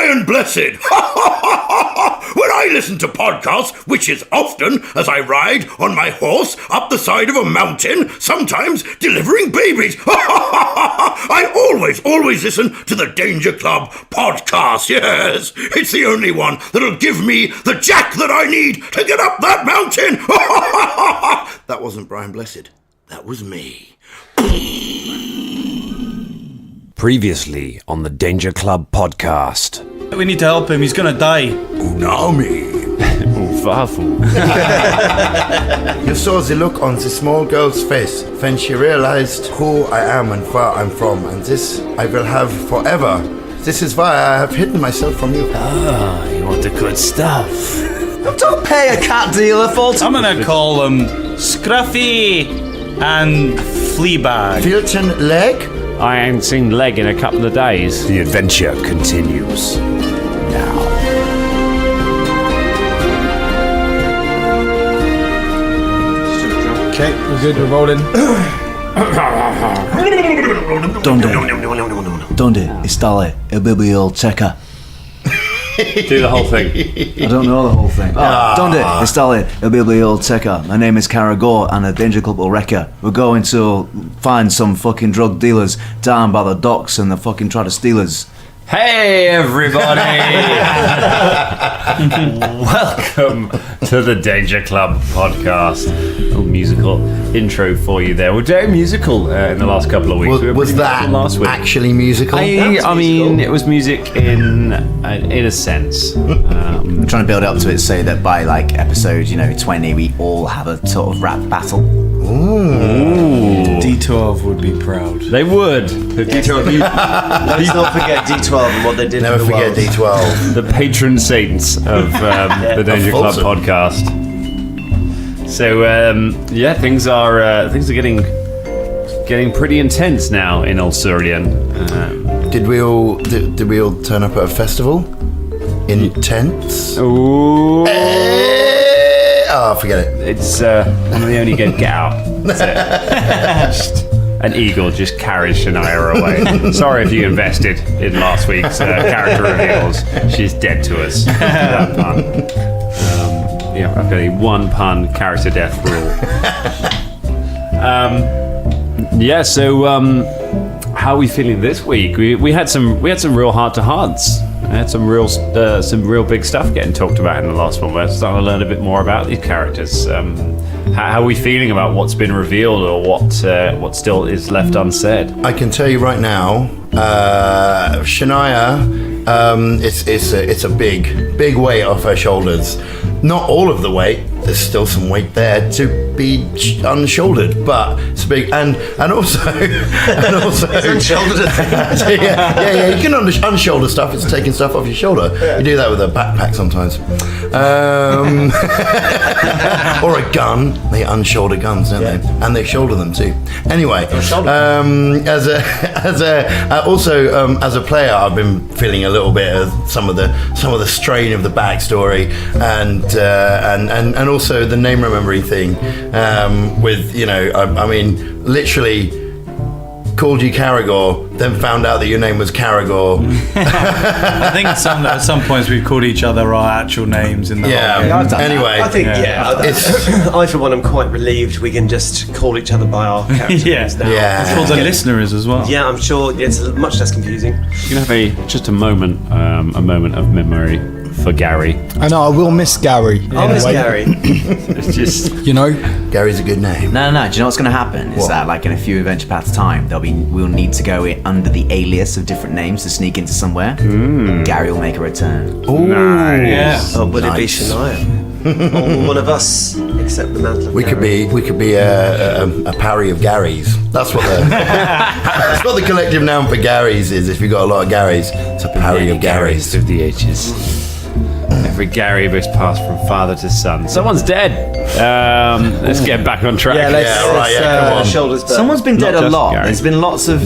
Brian Blessed. When I listen to podcasts, which is often as I ride on my horse up the side of a mountain, sometimes delivering babies. I always listen to the Danger Club podcast, yes. It's the only one that'll give me the jack that I need to get up that mountain. That wasn't Brian Blessed. That was me. Previously on the Danger Club podcast. We need to help him, he's gonna die. Unami. You saw the look on the small girl's face when she realized who I am and where I'm from, and this I will have forever. This is why I have hidden myself from you. Ah, you want the good stuff. Don't pay a cat dealer for I'm gonna call him Scruffy and Fleabag. Filton leg? I ain't seen Leg in a couple of days. The adventure continues now. Okay, we're good, we're rolling. Donde installe el bibliol checker. Do the whole thing. I don't know the whole thing. Donde installe el bibliol checker. My name is Caragor and a Danger Club wrecker. We're going to find some fucking drug dealers down by the docks and they're fucking trying to steal us. Hey everybody! Welcome to the Danger Club podcast. A little musical intro for you there. We're very musical in the last couple of weeks. Was that last week. actually musical? I mean, it was music in a sense. I'm trying to build up to it so that by like episode 20 we all have a sort of rap battle. Ooh. D12 would be proud. They would. Let's not forget D12 and what they did. Never forget D12. The patron saints of the Danger Club podcast. So things are getting pretty intense now in Ulsurian. Did we all turn up at a festival? In tents? Ooh. Oh, forget it. It's one of the only good get out. That's it. An eagle just carries Shania away. Sorry if you invested in last week's character reveals. She's dead to us. That pun. Okay, one pun, character death rule. So how are we feeling this week? We had some real heart-to-hearts. I had some real big stuff getting talked about in the last one. We're starting to learn a bit more about these characters. How are we feeling about what's been revealed or what still is left unsaid? I can tell you right now, Shania, it's a big weight off her shoulders. Not all of the weight. There's still some weight there to be unshouldered, but it's big, and also It's unshouldered. yeah. You can unshoulder stuff. It's taking stuff off your shoulder. Yeah. You do that with a backpack sometimes, or a gun. They unshoulder guns, don't they? And they shoulder them too. Anyway, as a player, I've been feeling a little bit of some of the strain of the backstory, and also the name remembering thing, with I mean literally called you Caragor, then found out that your name was Caragor. I think at some points we've called each other our actual names in the whole game. Anyway, I think I for one am quite relieved we can just call each other by our character names now. Yeah. For the listener is as well. Yeah, I'm sure it's much less confusing. You can have just a moment of memory for Gary. I know, I will miss Gary. I'll miss Gary. It's just Gary's a good name. No. Do you know what's going to happen? Is that like in a few adventure paths time, we'll need to go under the alias of different names to sneak into somewhere. Gary will make a return. Ooh, nice. Oh, would it be Shania? Or one of us, except the mantle of We could be a parry of Garys. That's what the collective noun for Garys is. If you've got a lot of Garys, it's a parry of Garys. Through the ages. Every Gary was passed from father to son. Someone's dead. Let's get back on track. Come on. Shoulders back. Someone's been dead a lot. Gary. There's been a lot of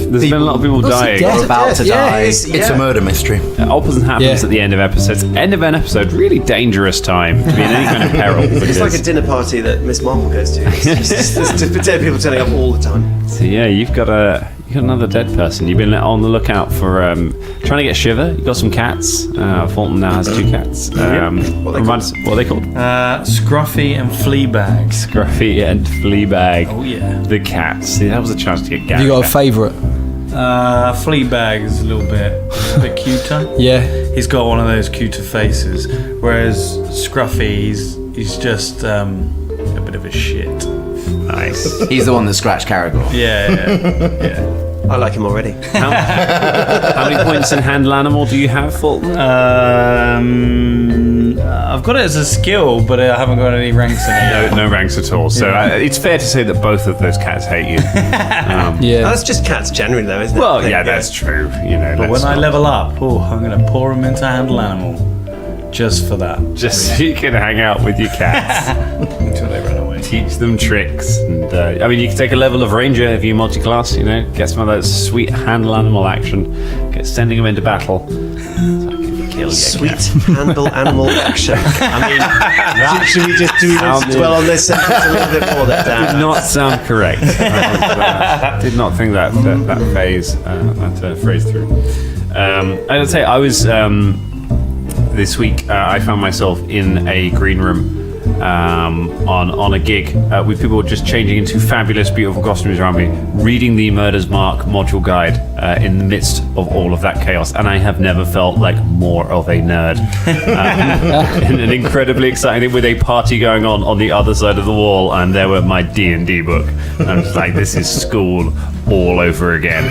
people dying. Or about to die. It's a murder mystery. Opposite happens at the end of episodes. End of an episode, really dangerous time to be in any kind of peril. It's like a dinner party that Miss Marple goes to. It's just dead people turning up all the time. So yeah, you've got to You got another dead person. You've been on the lookout for trying to get Shiver. You got some cats. Fulton now has 2 cats. What are they called? Scruffy and Fleabag. Scruffy and Fleabag. Oh yeah. The cats. See, that was a chance to get Gary. Have you got a back. favourite? Fleabag is a bit cuter. Yeah. He's got one of those cuter faces, whereas Scruffy, he's just a bit of a shit. Nice. He's the one that scratched Caragor. Yeah. I like him already. How many points in handle animal do you have, Fulton? I've got it as a skill, but I haven't got any ranks in it. No ranks at all. So it's fair to say that both of those cats hate you. Yeah. That's just cats generally, though, isn't it? Well, yeah, that's true. You know, But when I level up, I'm going to pour them into handle animal, just for that. just so you can hang out with your cats, Until they run away. teach them tricks, and I mean, you can take a level of ranger if you multi-class. You know, get some of that sweet handle animal action, sending them into battle. So I can kill your Sweet cat. handle animal action. I mean, should we just dwell on this sentence a little bit more there, Dan? Did not sound correct. Did not think that phrase through. I would say I was this week. I found myself in a green room on a gig with people just changing into fabulous, beautiful costumes around me, reading the Murder's Mark module guide in the midst of all of that chaos, and I have never felt like more of a nerd. In an incredibly exciting thing with a party going on the other side of the wall, and there were my D&D book. And I'm just like, this is school all over again,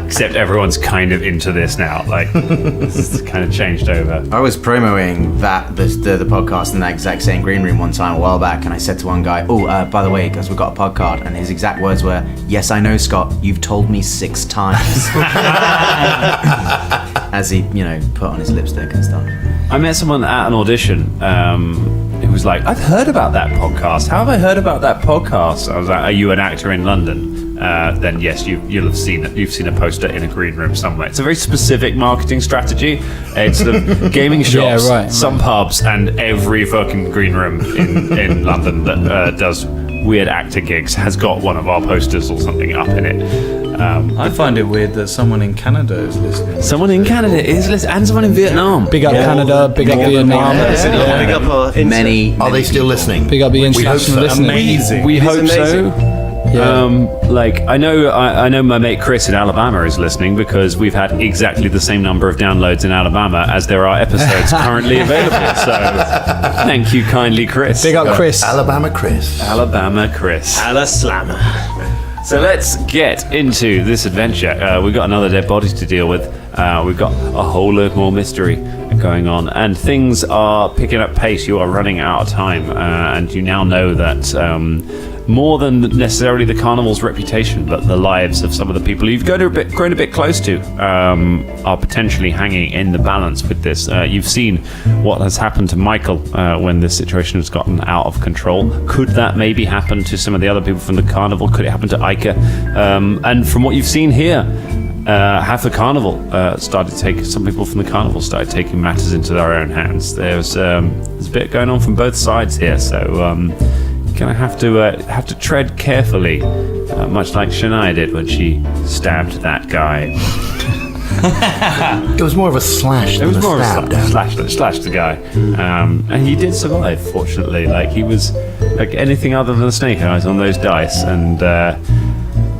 except everyone's kind of into this now. Like, this has kind of changed over. I was promoting the podcast in that exact same green room one time a while back, and I said to one guy, by the way, because we've got a pod card, and his exact words were, "Yes, I know, Scott, you've told me 6 times." As he, put on his lipstick and stuff. I met someone at an audition who was like, "I've heard about that podcast. How have I heard about that podcast?" I was like, "Are you an actor in London?" Then yes, you'll have seen it. You've seen a poster in a green room somewhere. It's a very specific marketing strategy. It's sort of gaming shops, some pubs, and every fucking green room in London that does weird actor gigs has got one of our posters or something up in it. I find it weird that someone in Canada is listening. Someone in Canada is listening, and someone in Vietnam. Big up Canada, big up Vietnam. Big up Are they still listening? Big up the international so. listeners. Amazing. We hope amazing. so. I know my mate Chris in Alabama is listening, because we've had exactly the same number of downloads in Alabama as there are episodes currently available. So thank you kindly, Chris. Big up Chris. Alabama Chris. Ala Slammer. So let's get into this adventure. We've got another dead body to deal with. We've got a whole lot more mystery going on, and things are picking up pace. You are running out of time, and you now know that more than necessarily the carnival's reputation, but the lives of some of the people you've grown a bit close to are potentially hanging in the balance with this. You've seen what has happened to Michael when this situation has gotten out of control. Could that maybe happen to some of the other people from the carnival? Could it happen to Ica? And from what you've seen here, half the carnival some people from the carnival started taking matters into their own hands. There's a bit going on from both sides here, so gonna have to tread carefully, much like Shania did when she stabbed that guy. It was more of a slash than a stab. Slashed the guy, and he did survive. Fortunately, like, he was like anything other than snake eyes on those dice, and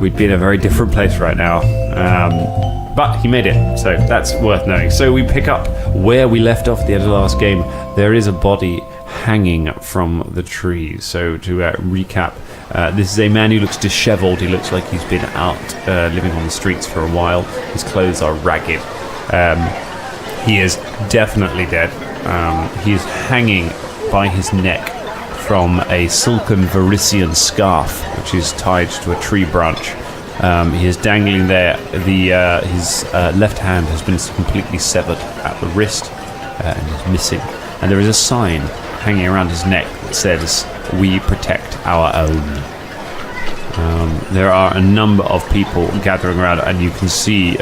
we'd be in a very different place right now. But he made it, so that's worth knowing. So we pick up where we left off at the end of the last game. There is a body hanging from the tree. So to recap, this is a man who looks disheveled. He looks like he's been out living on the streets for a while. His clothes are ragged. He is definitely dead. He is hanging by his neck from a silken Varisian scarf, which is tied to a tree branch. He is dangling there. His left hand has been completely severed at the wrist and is missing. And there is a sign hanging around his neck that says, "We protect our own." There are a number of people gathering around, and you can see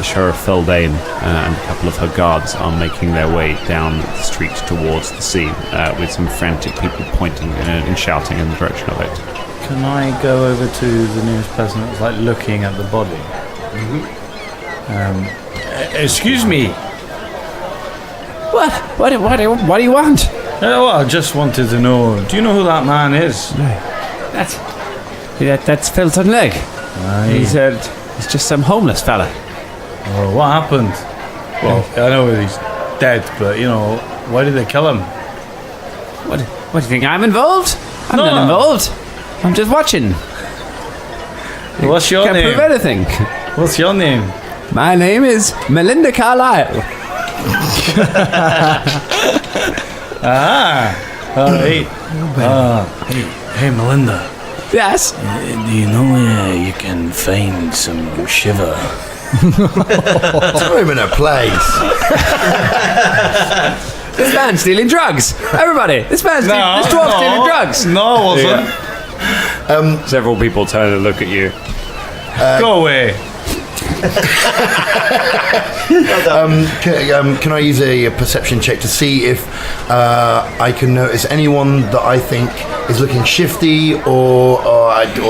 Sheriff Feldane and a couple of her guards are making their way down the street towards the scene, with some frantic people pointing and shouting in the direction of it. Can I go over to the nearest person that's like looking at the body? Excuse me. What do you want? Well, I just wanted to know. Do you know who that man is? That's Felton Leg. He's just some homeless fella. Oh, what happened? Well, I know he's dead, but why did they kill him? What do you think? I'm involved? I'm not involved. I'm just watching. What's your Can't name? prove anything. What's your name? My name is Melinda Carlisle. Hey, Melinda. Yes. Do you know where you can find some shiver? Time and a place. This man's stealing drugs. Everybody, this dwarf's stealing drugs. No, it wasn't. Several people turn and look at you. Go away. Can I use a perception check to see if I can notice anyone that I think is looking shifty or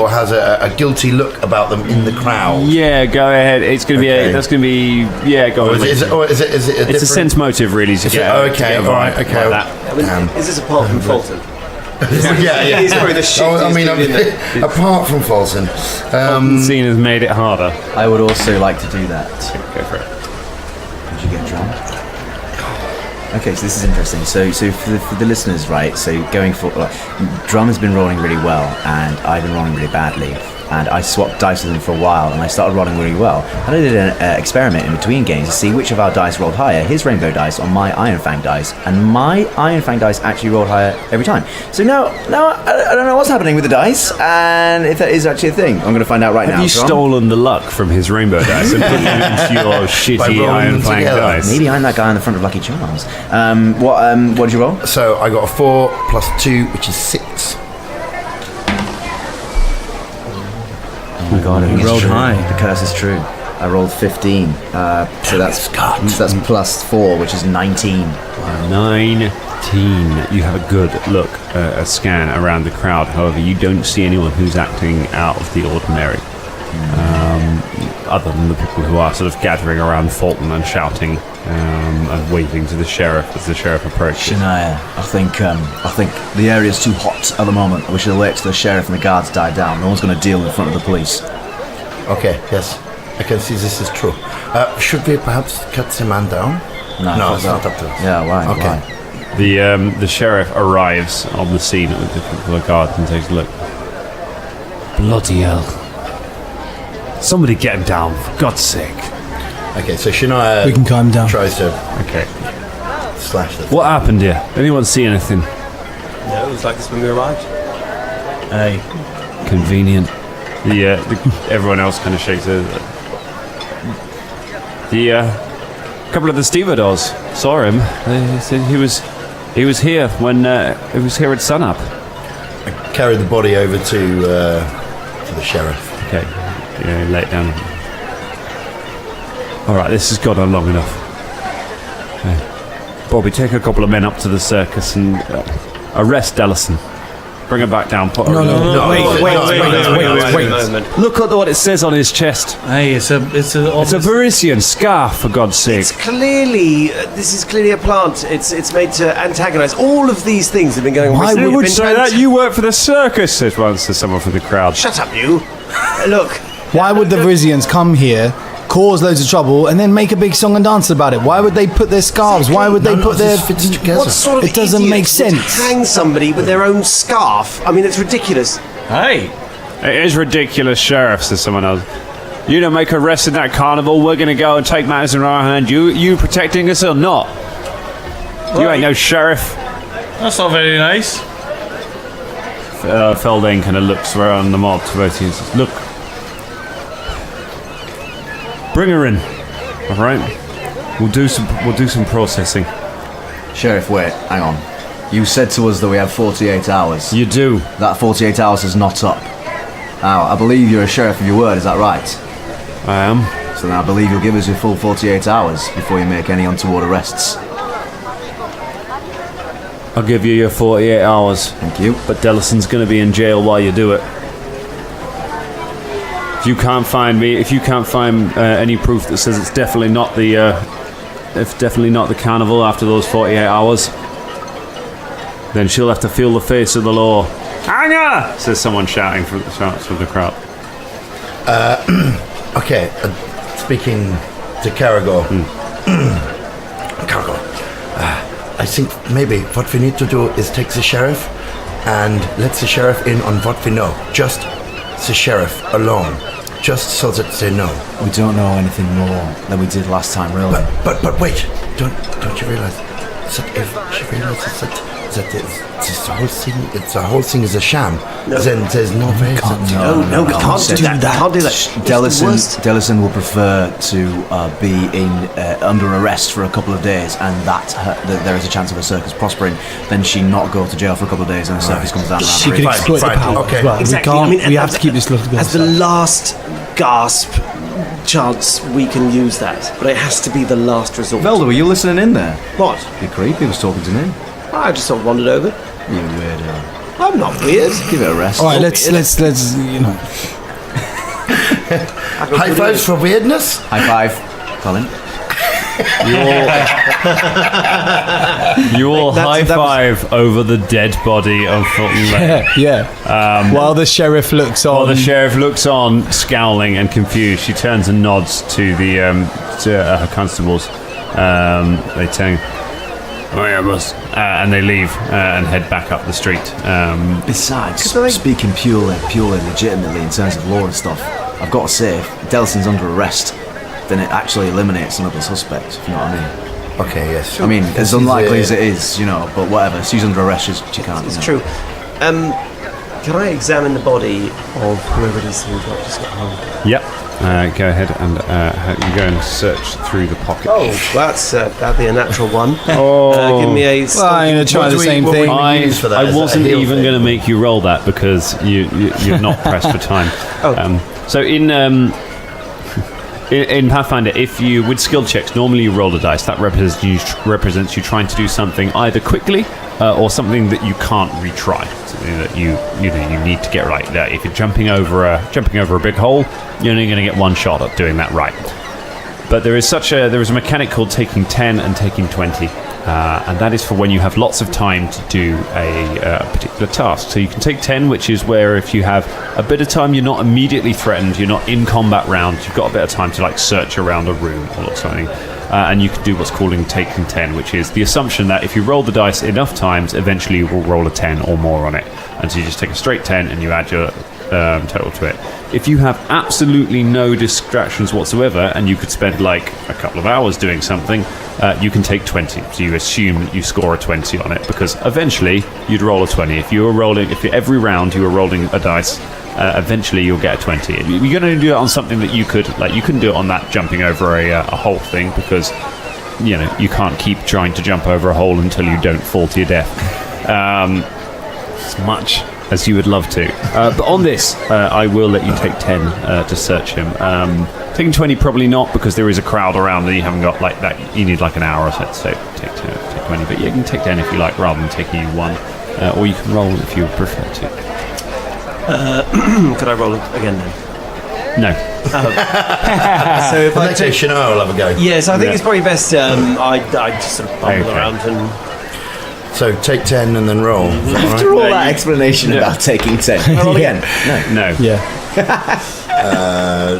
has a guilty look about them in the crowd? Yeah, go ahead. It's going to Okay. be that's going to be Or ahead. is it a It's a different- sense motive, really. To Is get it? Okay, a vibe right, like okay. that. Is this apart from Fulton? yeah. He's probably the shittiest dude in there. Apart from Fulton, Scene has made it harder. I would also like to do that. Go for it. Did you get drunk? Okay, so this is interesting. So for the listeners, right? So going for Drum has been rolling really well, and I've been rolling really badly. And I swapped dice with them for a while, and I started rolling really well. And I did an experiment in between games to see which of our dice rolled higher, his rainbow dice or my Iron Fang dice. And my Iron Fang dice actually rolled higher every time. So now I don't know what's happening with the dice, and if that is actually a thing. I'm going to find out right now. Have you Drum. stolen the luck from his rainbow dice and put them into your shitty rolling Iron them Fang together. dice? Maybe I'm that guy on the front of Lucky Charms. What did you roll? so I got a 4 plus 2, which is 6. Oh my god, You rolled true. high. The curse is true. I rolled 15. So that's plus 4, which is 19. 19. You have a good look, a scan around the crowd. However, you don't see anyone who's acting out of the ordinary. Other than the people who are sort of gathering around Fulton and shouting and waving to the sheriff as the sheriff approaches. Shania, I think the area's too hot at the moment. We should wait till the sheriff and the guards die down. No one's going to deal in front of the police. Okay, yes, I can see this is true. Should we perhaps cut the man down? No, it's not up to us. Yeah, why? Okay. Why? The sheriff arrives on the scene with the guards and takes a look. Bloody hell. Somebody get him down, for God's sake. Okay, so Shania We can calm down. tries to Okay. slash the What happened here? Anyone see anything? No, it was like this when we arrived. Hey. Convenient. Everyone else kind of shakes their couple of the stevedores saw him. They said he was here when he was here at sunup. carry the body over to the sheriff. Okay. Yeah, lay it down. All right, this has gone on long enough. Bobby, take a couple of men up to the circus and arrest Ellison. Bring him back down. Put her in. Wait. Look at what it says on his chest. Hey, it's a It's a Parisian scarf, for God's sake. It's clearly this is clearly a plant. It's made to antagonise. All of these things have been going on. Why recently. would Been say to that? You work for the circus, said once to someone from the crowd. Shut up, you. Look, Why would the Parisians come here, cause loads of trouble, and then make a big song and dance about it? Why would they put their scarves? Why would they put their... fits together. what sort of It doesn't idiot make would sense. hang somebody with their own scarf? I mean, it's ridiculous. Hey. It is ridiculous, Sheriff, says someone else. You don't make arrests in that carnival. We're going to go and take matters in our hand. You protecting us or not? You ain't no sheriff. That's not very nice. Feldane kind of looks around the mob to both of you and says, look. Bring her in. All right? We'll do some processing. Sheriff, wait, hang on. You said to us that we have 48 hours. You do. That 48 hours is not up. Now, I believe you're a sheriff of your word, is that right? I am. So then I believe you'll give us your full 48 hours before you make any untoward arrests. I'll give you your 48 hours. Thank you. But Dellison's going to be in jail while you do it. If you can't find any proof that says it's definitely not the carnival after those 48 hours, then she'll have to feel the face of the law. Anya! Says someone shouting from the crowd. Okay, speaking to Caragor. Caragor, I think maybe what we need to do is take the sheriff and let the sheriff in on what we know. Just the sheriff alone. Just so that they know. We don't know anything more than we did last time, really. But wait, don't you realize that if she realizes that the whole thing is a sham, then there's no way. We can't do that. Delison will prefer to be under arrest for a couple of days, and that there is a chance of a circus prospering. Then she not go to jail for a couple of days, and the circus comes down. She could exploit the power as well. Exactly. We have to keep this looked as the last gasp chance we can use that, but it has to be the last resort. Velda, were you listening in there? What? You creep. He was talking to me. I just sort of wandered over. You weirdo. I'm not weird. Give it a rest. All right, let's you know. High fives for weirdness. High five, Colin. You all high five over the dead body of Fulton Lane. Yeah. While the sheriff looks on. While the sheriff looks on, scowling and confused, she turns and nods to the her constables. They tell. And they leave and head back up the street. Besides, speaking purely legitimately in terms of law and stuff, I've got to say, if Delison's under arrest, then it actually eliminates another suspect, if you know what I mean. Okay, yes. I mean, as unlikely as it is, but whatever. She's under arrest, she can't. It's true. Can I examine the body of whoever it is who just got hung? Yep. Go ahead and you go and search through the pocket. Oh, that'd be a natural one. Oh. Give me a. Well, I'm going to try the same thing. I wasn't even going to make you roll that because you're not pressed for time. So in Pathfinder, if you with skill checks, normally you roll a dice. That represents you trying to do something either quickly or something that you can't retry. Something that you need to get right. If you're jumping over a big hole, you're only going to get one shot at doing that right. But there is a mechanic called taking 10 and taking 20. And that is for when you have lots of time to do a particular task. So you can take 10, which is where if you have a bit of time, you're not immediately threatened, you're not in combat round, you've got a bit of time to search around a room or something. And you can do what's called taking 10, which is the assumption that if you roll the dice enough times, eventually you will roll a 10 or more on it. And so you just take a straight 10 and you add your total to it. If you have absolutely no distractions whatsoever and you could spend a couple of hours doing something, you can take 20. So you assume that you score a 20 on it because eventually you'd roll a 20. If every round you were rolling a dice, eventually you'll get a 20. You're going to do it on something that you couldn't do it on that jumping over a hole thing because you can't keep trying to jump over a hole until you don't fall to your death. As much as you would love to. But on this, I will let you take 10 to search him. Taking 20, probably not, because there is a crowd around and you haven't got that. You need an hour or so, take 20. But you can take 10 if you like, rather than taking you one. Or you can roll if you prefer to. Could I roll it again then? No. So if I take Chanel, I'll have a go. Yes, I think it's probably best I just sort of bumble around and... So take 10 and then roll. After all that explanation about taking 10. Again. No. Yeah.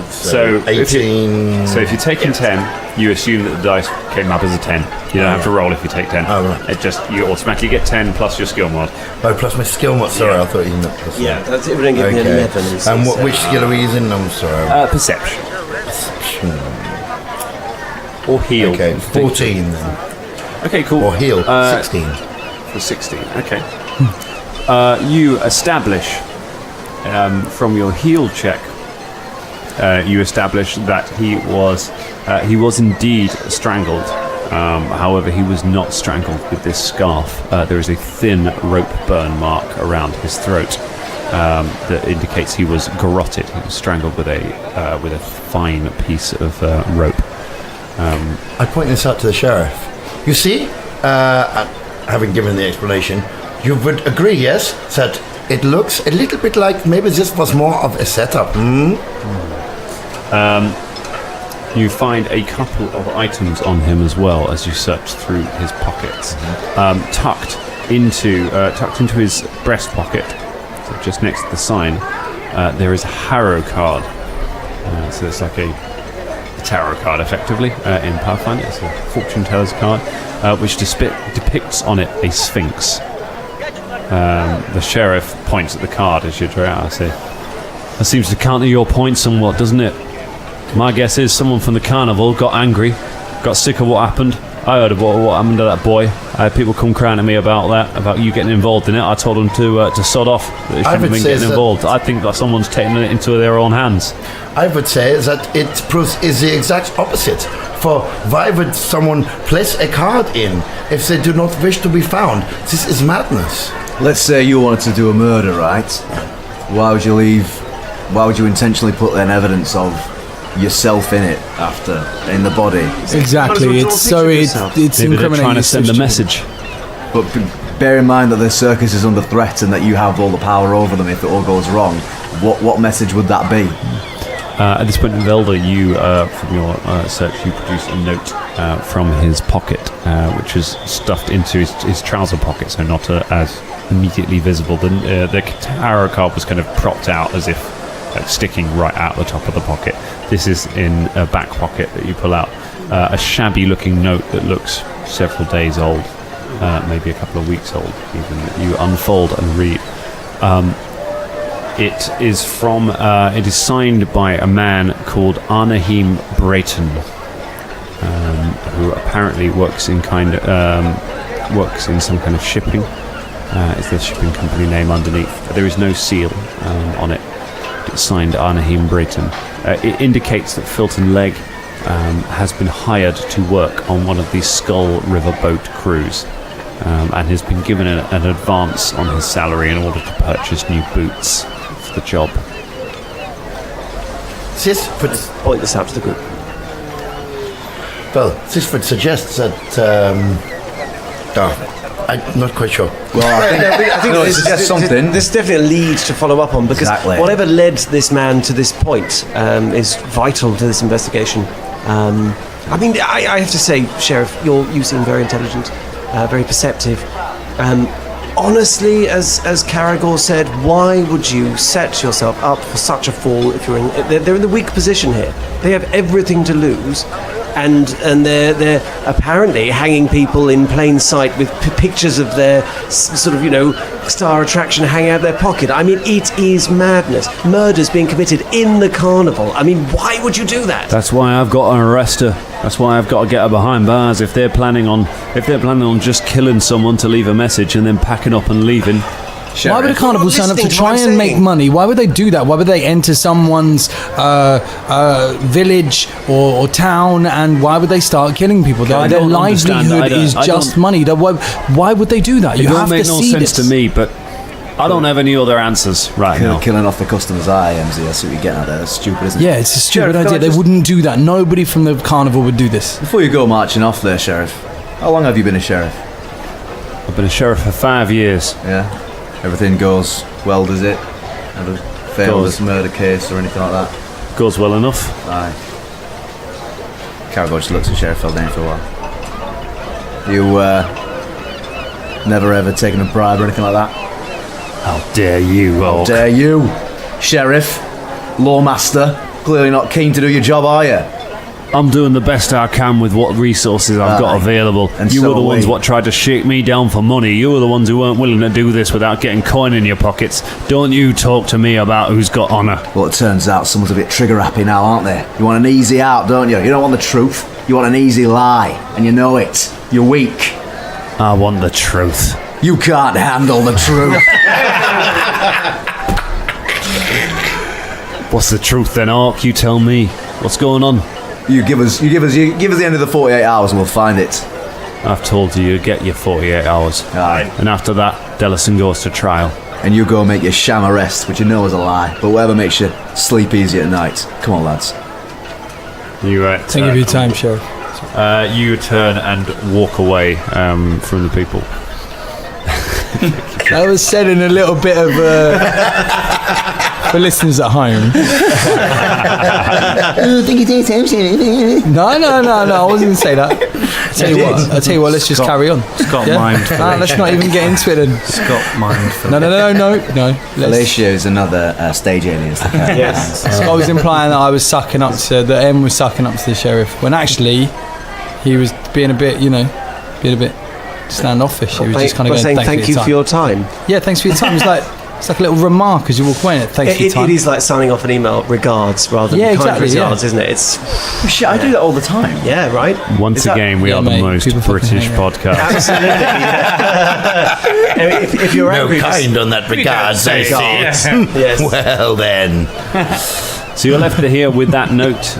So 18. So if you're taking 10, you assume that the dice came up as a 10. You don't have to roll if you take 10. Oh, right. You automatically get 10 plus your skill mod. Oh, plus my skill mod. Sorry, I thought you meant plus. Yeah, that's it. Would give me 11. And which skill are we using? I'm sorry. Perception. Or heal. Okay, 14 then. Okay, cool. Or heal, 16. For 16, okay. You establish, from your heal check, you establish that he was indeed strangled. However, he was not strangled with this scarf. There is a thin rope burn mark around his throat that indicates he was garroted. He was strangled with a fine piece of rope. I point this out to the sheriff. You see, having given the explanation, you would agree, yes, that it looks a little bit like maybe this was more of a setup. You find a couple of items on him as well as you search through his pockets. Tucked into his breast pocket, so just next to the sign, there is a Harrow card. So it's like a tarot card, effectively, in Pathfinder. It's a fortune teller's card, which depicts on it a sphinx. The sheriff points at the card as you draw it out. I say, that seems to counter your point somewhat, doesn't it? My guess is someone from the carnival got angry, got sick of what happened. I heard about what happened to that boy. I had people come crying to me about that, about you getting involved in it. I told them to sod off. That they shouldn't have been getting involved. I think that someone's taking it into their own hands. I would say that it is the exact opposite. For why would someone place a card in if they do not wish to be found? This is madness. Let's say you wanted to do a murder, right? Why would you intentionally put an evidence of yourself in it in the body? Exactly. It's Maybe they're trying to send a message. But bear in mind that the circus is under threat and that you have all the power over them if it all goes wrong. What message would that be? At this point, Velda, you from your search, you produce a note from his pocket, which is stuffed into his trouser pocket, so not as immediately visible. The tarot card was kind of propped out as if sticking right out the top of the pocket. This is in a back pocket that you pull out. A shabby-looking note that looks several days old, maybe a couple of weeks old, even, that you unfold and read. It is signed by a man called Arnahim Brayton, who apparently works in some kind of shipping. It's the shipping company name underneath. There is no seal on it. It's signed Arnahim Brayton. It indicates that Filton Legg has been hired to work on one of these Skull River boat crews, and has been given an advance on his salary in order to purchase new boots for the job. This would point this out to the group. Well, this would suggest that. I'm not quite sure. Well, I think this suggests something. This definitely leads to follow up on, because whatever led this man to this point is vital to this investigation. I mean, I have to say, Sheriff, you seem very intelligent, very perceptive. Honestly, as Caragor said, why would you set yourself up for such a fall if you're they're in the weak position here. They have everything to lose. And they're apparently hanging people in plain sight with pictures of their sort of, star attraction hanging out of their pocket. I mean, it is madness. Murder's being committed in the carnival. I mean, why would you do that? That's why I've got to arrest her. That's why I've got to get her behind bars. If they're planning on just killing someone to leave a message and then packing up and leaving. Why would a carnival sign up to try and make money? Why would they do that? Why would they enter someone's village or town, and why would they start killing people? Their livelihood is just money. Why would they do that? It don't make no sense to me, but I don't have any other answers right now. Killing off the customer's eye, MZ. That's what you're getting at there. That's stupid, isn't it? Yeah, it's a stupid idea. They wouldn't do that. Nobody from the carnival would do this. Before you go marching off there, Sheriff, how long have you been a sheriff? I've been a sheriff for 5 years. Yeah. Everything goes well, does it? Never failed this murder case or anything like that? Goes well enough. Aye. Caragor just looks at Sheriff Feldane for a while. You, never ever taken a bribe or anything like that? How dare you, How dare you? Sheriff, lawmaster, clearly not keen to do your job, are you? I'm doing the best I can with what resources I've got available. And you so were the ones we. what tried to shake me down for money. You were the ones who weren't willing to do this without getting coin in your pockets. Don't you talk to me about who's got honour. Well, it turns out someone's a bit trigger happy now, aren't they? You want an easy out, don't you? You don't want the truth. You want an easy lie, and you know it. You're weak. I want the truth. You can't handle the truth. What's the truth then, Ark? You tell me. What's going on? You give us the end of the 48 hours and we'll find it. I've told you get your 48 hours. Aye. And after that, Dellison goes to trial. And you go make your sham arrest, which you know is a lie, but whatever makes you sleep easy at night. Come on, lads. You Thank you for your time, Sheriff. You turn and walk away from the people. That was said in a little bit of for listeners at home. No, I wasn't going to say that. I'll tell you what, let's just carry on. Scott mindful. Let's not even get into it then. Scott mindful. No. Felicia is another stage alias. Yes. Scott was implying that I was sucking up to, that M was sucking up to the sheriff, when actually he was being a bit standoffish. He was just kind of saying thank you for your time. Yeah, thanks for your time. It's like a little remark as you walk away. Thanks for your time. It is like signing off an email, regards, rather than kind regards, isn't it? It's shit. I do that all the time. Yeah, right. Once again, we are the most British podcast. Absolutely. if you're angry, kind on that regards, I see. Yes. Well then. So you're left here with that note,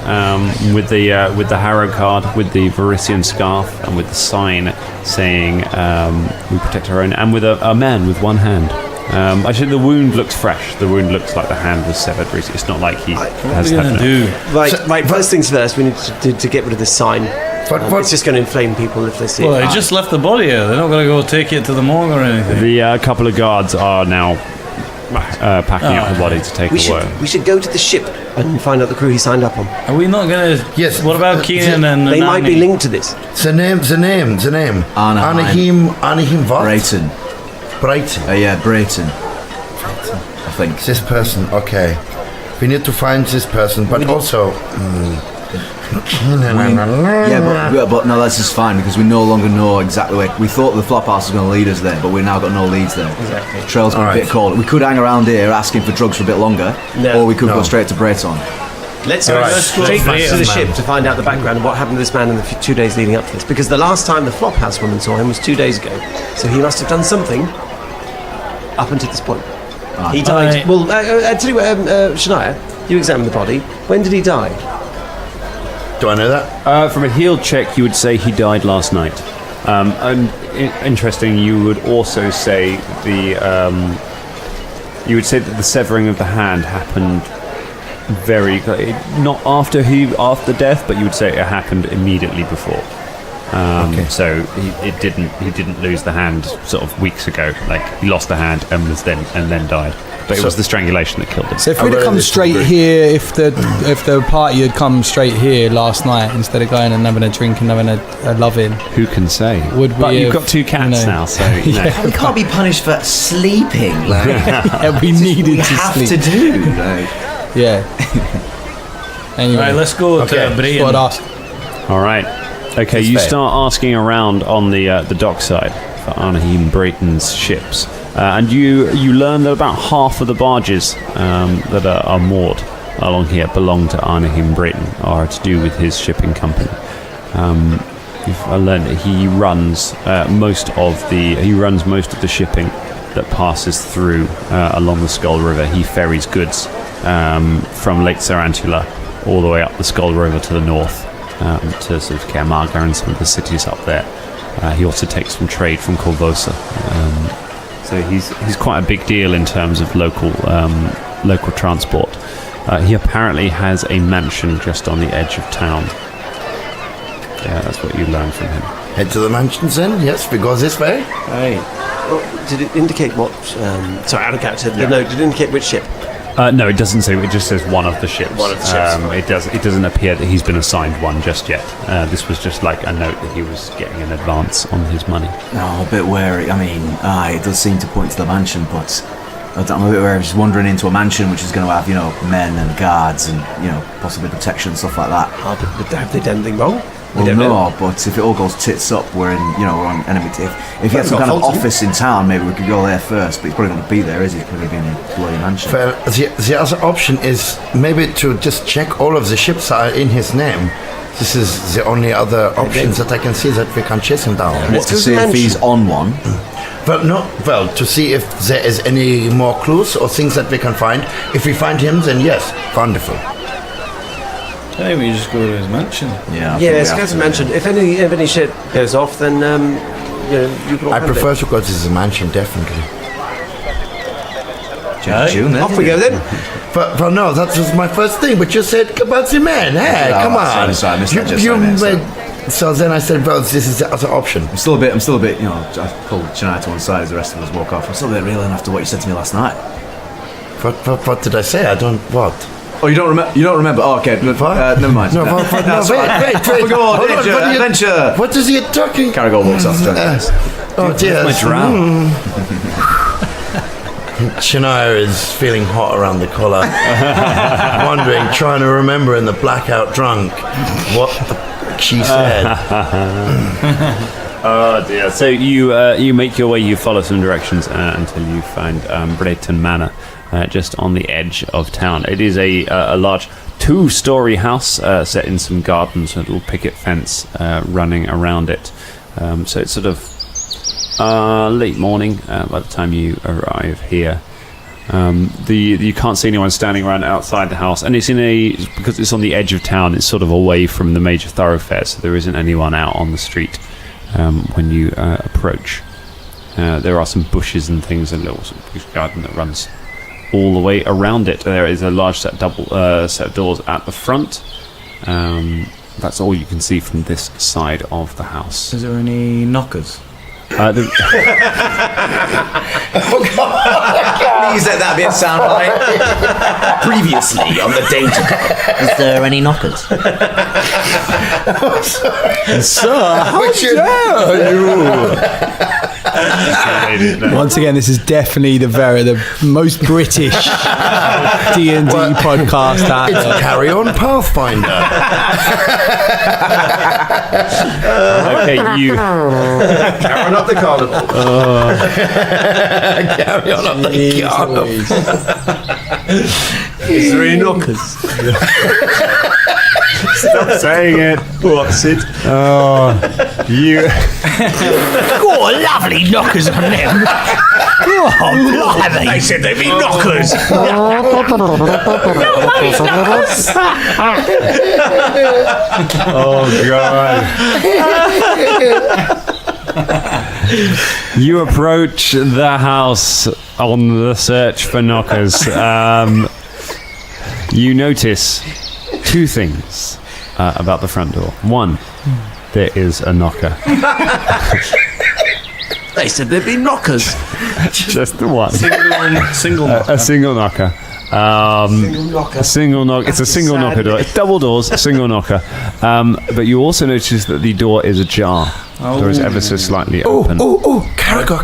with the Harrow card, with the Varisian scarf, and with the sign saying "We protect our own," and with a man with one hand. Actually, the wound looks fresh. The wound looks like the hand was severed recently. It's not like he has had Right. First things first. We need to get rid of this sign. It's just going to inflame people if they see it. Well, they just left the body here. They're not going to go take it to the morgue or anything. The couple of guards are now packing up the body to take away. We should go to the ship and find out the crew he signed up on. Are we not going to? Yes. What about Keenan and They might be linked to this. The name. Anaheim what? Brighton. Yeah, Brayton. I think. This person, okay. We need to find this person, but also... but no, that's just fine because we no longer know exactly where. We thought the flop house was going to lead us there, but we've now got no leads there. Exactly. Trail's got a bit cold. We could hang around here asking for drugs for a bit longer, or we could go straight to Brayton. Let's go straight to the ship to find out the background of what happened to this man in the 2 days leading up to this. Because the last time the Flophouse woman saw him was 2 days ago, so he must have done something up until this point. He died. Well, I tell you what, Shania, you examined the body. When did he die? Do I know that? From a healed check, you would say he died last night. And interesting, you would also say you would say that the severing of the hand happened not after death, but you would say it happened immediately before. So he didn't lose the hand sort of weeks ago. Like he lost the hand and then died. But it was the strangulation that killed him. So if we'd have come straight here, if the party had come straight here last night instead of going and having a drink and having a love-in, who can say? But you've got 2 cats now, so we can't be punished for sleeping. We needed to sleep. To do. Anyway, right, let's go to Brian. What I'd ask. All right. Okay, you start asking around on the dockside for Anaheim Brayton's ships, and you learn that about half of the barges that are moored along here belong to Anaheim Brayton, are to do with his shipping company. You've learned that he runs most of the shipping that passes through along the Skull River. He ferries goods from Lake Sarantula all the way up the Skull River to the north. To sort of Caermarga and some of the cities up there. He also takes some trade from Corvosa. So he's quite a big deal in terms of local transport. He apparently has a mansion just on the edge of town. Yeah, that's what you learn from him. Head to the mansions then? Yes, we go this way. Hey. Well, did it indicate what... sorry, out of character. Yeah. No, did it indicate which ship? No, it doesn't say. It just says one of the ships. One of the ships. It doesn't appear that he's been assigned one just yet. This was just like a note that he was getting an advance on his money. No, a bit wary. I mean, it does seem to point to the mansion, but I'm a bit wary of just wandering into a mansion which is going to have, men and guards and, possibly protection and stuff like that. But have they done anything wrong? Well, no, but if it all goes tits up, we're on enemy. If you had some kind of office in town, maybe we could go there first. But he's probably going to be there, is he? He's probably going to be in a bloody mansion. The other option is maybe to just check all of the ships are in his name. This is the only other options that I can see that we can chase him down. What, to see if he's on one? Well, to see if there is any more clues or things that we can find. If we find him, then yes, wonderful. I think we just go to his mansion. Yeah, let's go to the mansion. If any shit goes off, then you can all I prefer to go to the mansion, definitely. June, off we go then. But no, that was my first thing. But you said about the man. Hey, come on. Sorry, I missed that. So then I said, well, this is the other option. I'm still a bit. I pulled Shania to one side as the rest of us walk off. I'm still a bit reeling after what you said to me last night. What did I say? I don't. What? Oh, you don't remember? You don't remember? Oh, okay. Never mind. No, wait. Caragor, adventure. What is he talking? Caragor walks off. Oh dear. My drown. Shania is feeling hot around the collar, wondering, trying to remember in the blackout drunk what she said. Oh dear. So you make your way, you follow some directions until you find Brayton Manor, just on the edge of town. It is a large 2-story house set in some gardens with a little picket fence running around it. So it's sort of late morning by the time you arrive here. You can't see anyone standing around outside the house, and it's because it's on the edge of town. It's sort of away from the major thoroughfare, so there isn't anyone out on the street when you approach. There are some bushes and things, and a little sort of bush garden that runs all the way around it. There is a large set of doors at the front. That's all you can see from this side of the house. Is there any knockers? Please let that bit sound like previously on the Danger Club. Is there any knockers? Sir, how dare you? Once again, this is definitely the most British D&D podcast out It's there. Carry On Pathfinder. Okay, you Carry on up the carnival. Carry on up the carnival. Is there any knockers? stop saying it. What's it? Oh, you. Oh, lovely knockers on them. Oh, blimey. They said they'd be knockers. Oh God. You approach the house on the search for knockers. You notice 2 things about the front door. 1, there is a knocker. They said there'd be knockers. Just the one. Single knocker. A single knocker. A single knock. It's a single knocker door. It's double doors, a single knocker. But you also notice that the door is ajar. The door is ever so slightly open. Caragor.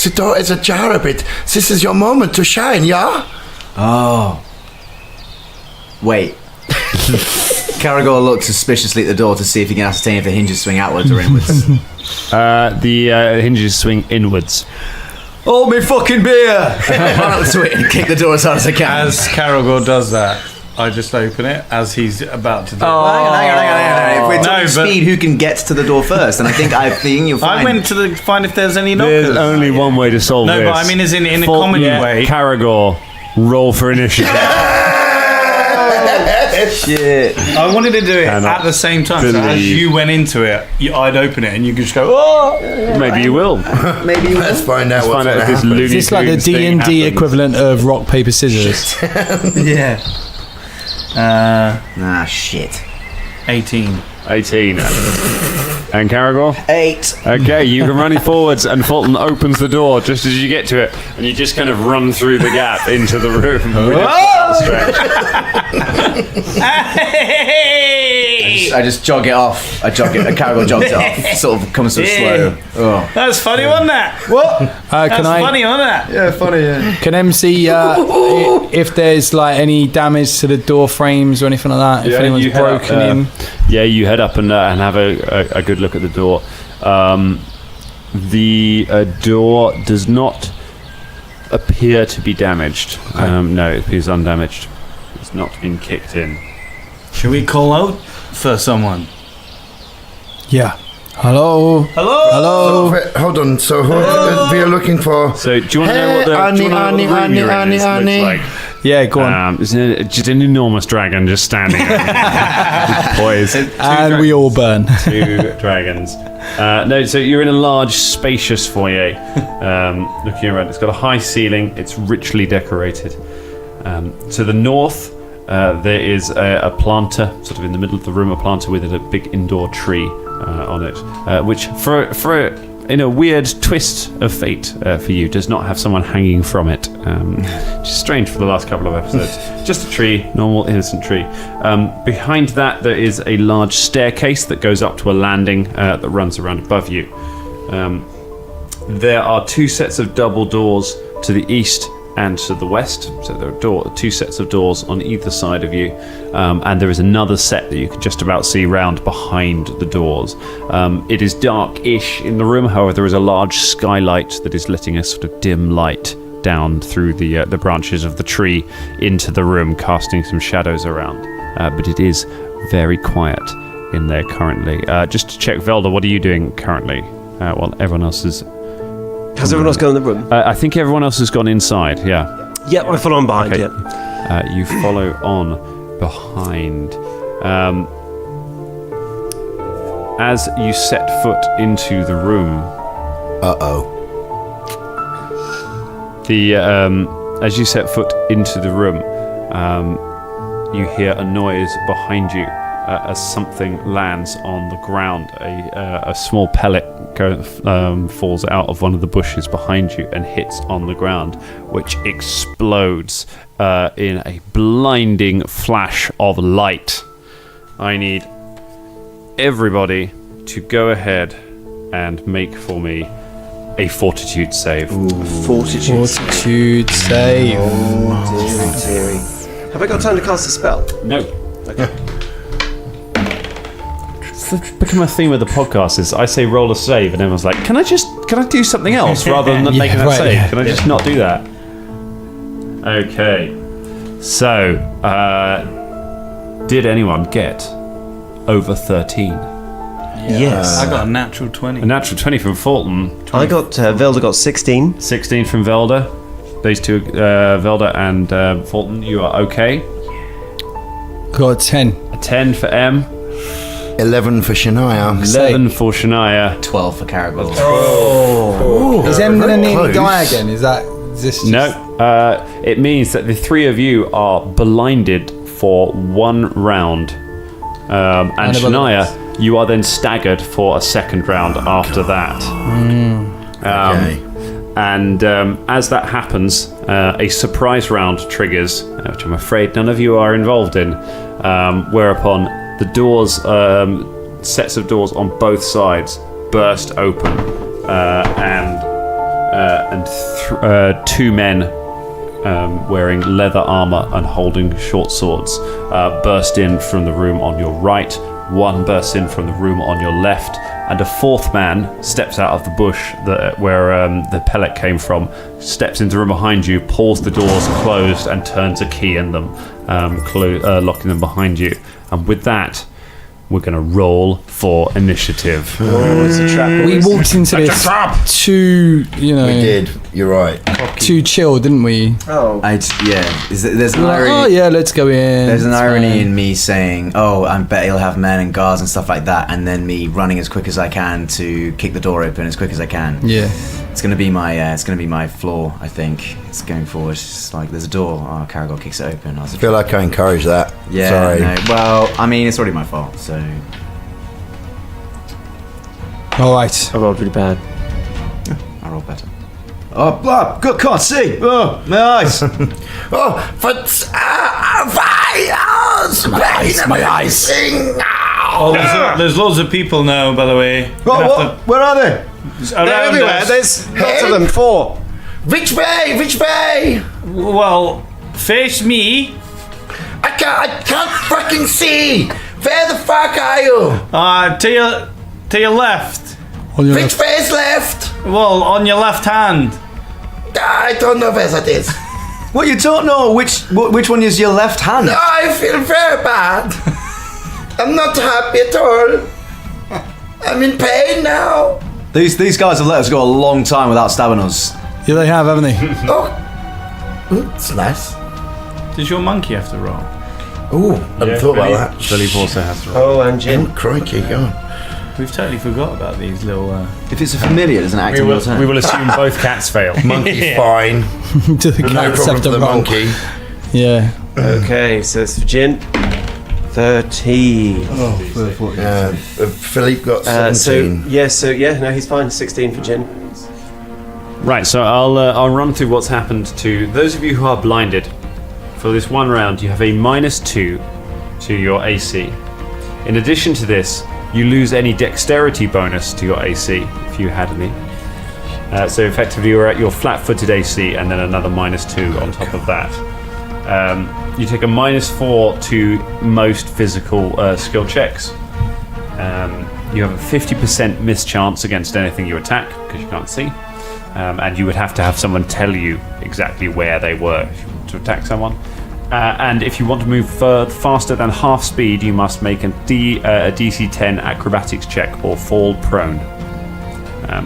The door is ajar a bit. This is your moment to shine, yeah? Oh. Wait. Caragor looks suspiciously at the door to see if he can ascertain if the hinges swing outwards or inwards. The hinges swing inwards. Hold me fucking beer! Run up to it and kick the door as hard as I can. As Caragor does that, I just open it as he's about to do it. Hang on. If we're talking speed, who can get to the door first? And I think you'll find... I went to find if there's any knockers. There's only one way to solve this. No, but I mean, as in a comedy way. Caragor, roll for initiative. Shit. I wanted to do it at the same time. So as you went into it, I'd open it and you could just go, oh! Maybe you will. Let's find out what's going to happen. Is this like the D&D equivalent of rock, paper, scissors? Yeah. Shit. 18. And Caragor? 8. Okay, you can run forwards, and Fulton opens the door just as you get to it, and you just kind of run through the gap into the room. I just jog it off. Caragor jogs it off. Sort of comes so slow. Oh. That's funny, wasn't that? What? Funny, wasn't that? Yeah, funny, yeah. Can MC, if there's like any damage to the door frames or anything like that, if anyone's broken in? Yeah, you head up and have a good look at the door. The door does not appear to be damaged. No, it appears undamaged. It's not been kicked in. Should we call out for someone? Yeah. Hello. Hold on. So who we are looking for? So do you want to know what the room you're in looks like? Yeah, go on. It's just an enormous dragon just standing there. Boys. And we all burn. 2 dragons. No, so you're in a large, spacious foyer. Looking around, it's got a high ceiling. It's richly decorated. To the north, there is a planter, sort of in the middle of the room, a planter with a big indoor tree on it, which for in a weird twist of fate for you, does not have someone hanging from it. Which is strange for the last couple of episodes. Just a tree, normal, innocent tree. Behind that, there is a large staircase that goes up to a landing that runs around above you. There are 2 sets of double doors to the east and to the west, so there are 2 sets of doors on either side of you, and there is another set that you can just about see round behind the doors. It is dark-ish in the room, however there is a large skylight that is letting a sort of dim light down through the branches of the tree into the room, casting some shadows around. But it is very quiet in there currently. Just to check, Velda, what are you doing currently? While everyone else is... Has everyone else gone in the room? I think everyone else has gone inside, yeah. Yep, I follow on behind, Okay. yeah. You follow on behind. As you set foot into the room... As you set foot into the room, you hear a noise behind you as something lands on the ground. A small pellet falls out of one of the bushes behind you and hits on the ground, which explodes in a blinding flash of light. I need everybody to go ahead and make for me a fortitude save. Fortitude save. Have I got time to cast a spell? No. Okay. It's become a theme of the podcast is I say roll a save and everyone's like, can I do something else rather than making that save? yeah. Can I just not do that? Okay. So, did anyone get over 13? Yes. I got a natural 20. A natural 20 from Fulton. I got, Velda got 16. 16 from Velda. These two, Velda and Fulton, you are okay. Got 10. A 10 for M. 11 for Shania. 11 for Shania. 12 for Caragor. Is M going to very nearly close. die again? Is this just... No, it means that the 3 of you are blinded for 1 round. And Shania, you are then staggered for a 2nd round after that. Okay. And as that happens, a surprise round triggers, which I'm afraid none of you are involved in, whereupon the doors, sets of doors on both sides burst open, and 2 men wearing leather armor and holding short swords burst in from the room on your right. 1 bursts in from the room on your left, and a 4th man steps out of the bush where the pellet came from, steps into the room behind you, pulls the doors closed, and turns a key in them, locking them behind you. And with that, we're going to roll for initiative. Oh, it's a trap. We walked into this too, We did. You're right. too chill, didn't we? Oh. There's an Like, irony. oh yeah, let's go in. There's an it's irony fine. in me saying, "Oh, I bet he'll have men and guards and stuff like that," and then me running as quick as I can to kick the door open as quick as I can. Yeah. It's gonna be my flaw. I think it's going forward. It's just like there's a door. Oh, Caragor kicks it open. I feel like I encourage that. Yeah. Sorry. No, well, I mean, it's already my fault. So. All right. I rolled really bad. I roll better. Oh, can't see. Oh, my eyes. Oh, my eyes. Oh, there's loads of people now, by the way. Where are they? They're everywhere. There's lots of them. 4. Which way? Well, face me. I can't fucking see. Where the fuck are you? To your left. On your Which way is left? Well, on your left hand. I don't know where that is. What, you don't know which one is your left hand? I feel very bad. I'm not happy at all. I'm in pain now. These guys have let us go a long time without stabbing us. Yeah, they have, haven't they? Oh, it's nice. Does your monkey have to roll? Ooh, I hadn't thought about that. Philippe also has to roll. Oh, and Jim. Oh, crikey, go on. We've totally forgot about these little... If it's a familiar, there's an acting We turn. will assume both cats fail. Monkey's fine. To the No cats problem have for to the roll. monkey. Yeah. Okay, so it's for Jin. 13. Philippe got 17. No, he's fine. 16 for Jin. Right, so I'll run through what's happened to those of you who are blinded. For this one round, you have a -2 to your AC. In addition to this, you lose any dexterity bonus to your AC if you had any. So effectively, you're at your flat-footed AC, and then another -2 on top of that. You take a -4 to most physical skill checks. You have a 50% mischance against anything you attack because you can't see. And you would have to have someone tell you exactly where they were if you want to attack someone. And if you want to move faster than half speed, you must make a DC 10 acrobatics check or fall prone.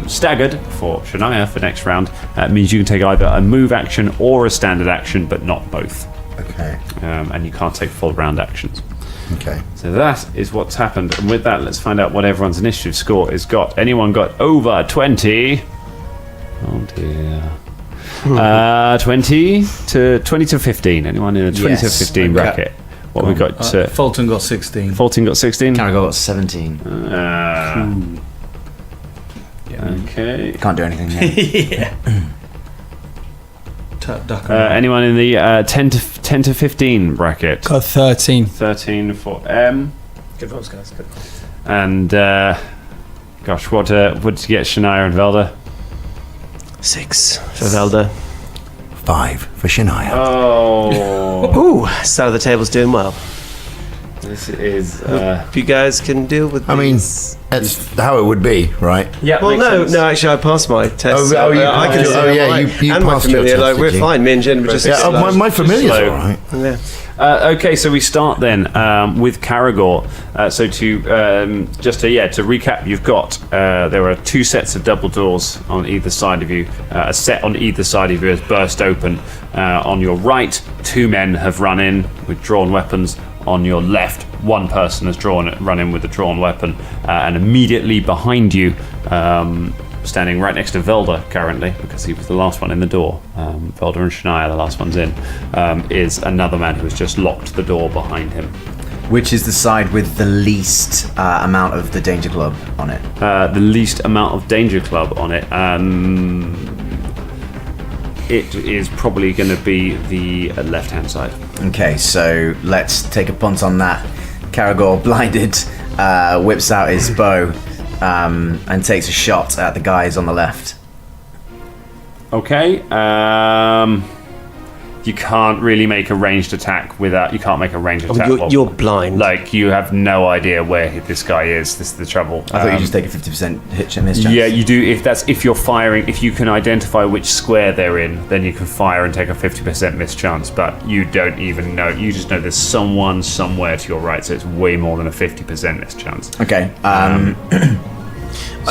Staggered for Shania for next round means you can take either a move action or a standard action, but not both. Okay. And you can't take full round actions. Okay. So that is what's happened. And with that, let's find out what everyone's initiative score has got. Anyone got over 20? Oh dear. 20 to 15. Anyone in a 20 to 15 bracket? What we got? Fulton got 16. Fulton got 16. Caragor got 17. Okay. Can't do anything yet. Anyone in the 10 to 15 bracket? Got 13. 13 for M. Good rolls, guys. Good. And gosh, what did you get, Shania and Velda? 6 for Velda. 5 for Shania. Oh. Ooh, start of the table's doing well. This is. If you guys can deal with. I mean, that's how it would be, right? Yeah. Well, no. Actually, I passed my test. You I can passed. do it. You and my passed your familiar. test, Like, we're did you? fine. Me and Jen were just. My familiar's slow. all right. Yeah. Okay, so we start then with Caragor. So to recap, you've got there are 2 sets of double doors on either side of you. A set on either side of you has burst open. On your right, 2 men have run in with drawn weapons. On your left, 1 person has run in with a drawn weapon, and immediately behind you, standing right next to Velda currently, because he was the last one in the door. Velda and Shania, the last ones in, is another man who has just locked the door behind him. Which is the side with the least amount of the Danger Club on it? The least amount of Danger Club on it. It is probably going to be the left-hand side. Okay, so let's take a punt on that. Caragor, blinded, whips out his bow and takes a shot at the guys on the left. Okay. You can't really make a ranged attack without. You can't make a ranged attack. You're blind. Like, you have no idea where this guy is. This is the trouble. I thought you just take a 50% hit and miss chance. Yeah, you do. If you're firing, if you can identify which square they're in, then you can fire and take a 50% miss chance. But you don't even know. You just know there's someone somewhere to your right, so it's way more than a 50% miss chance. Okay.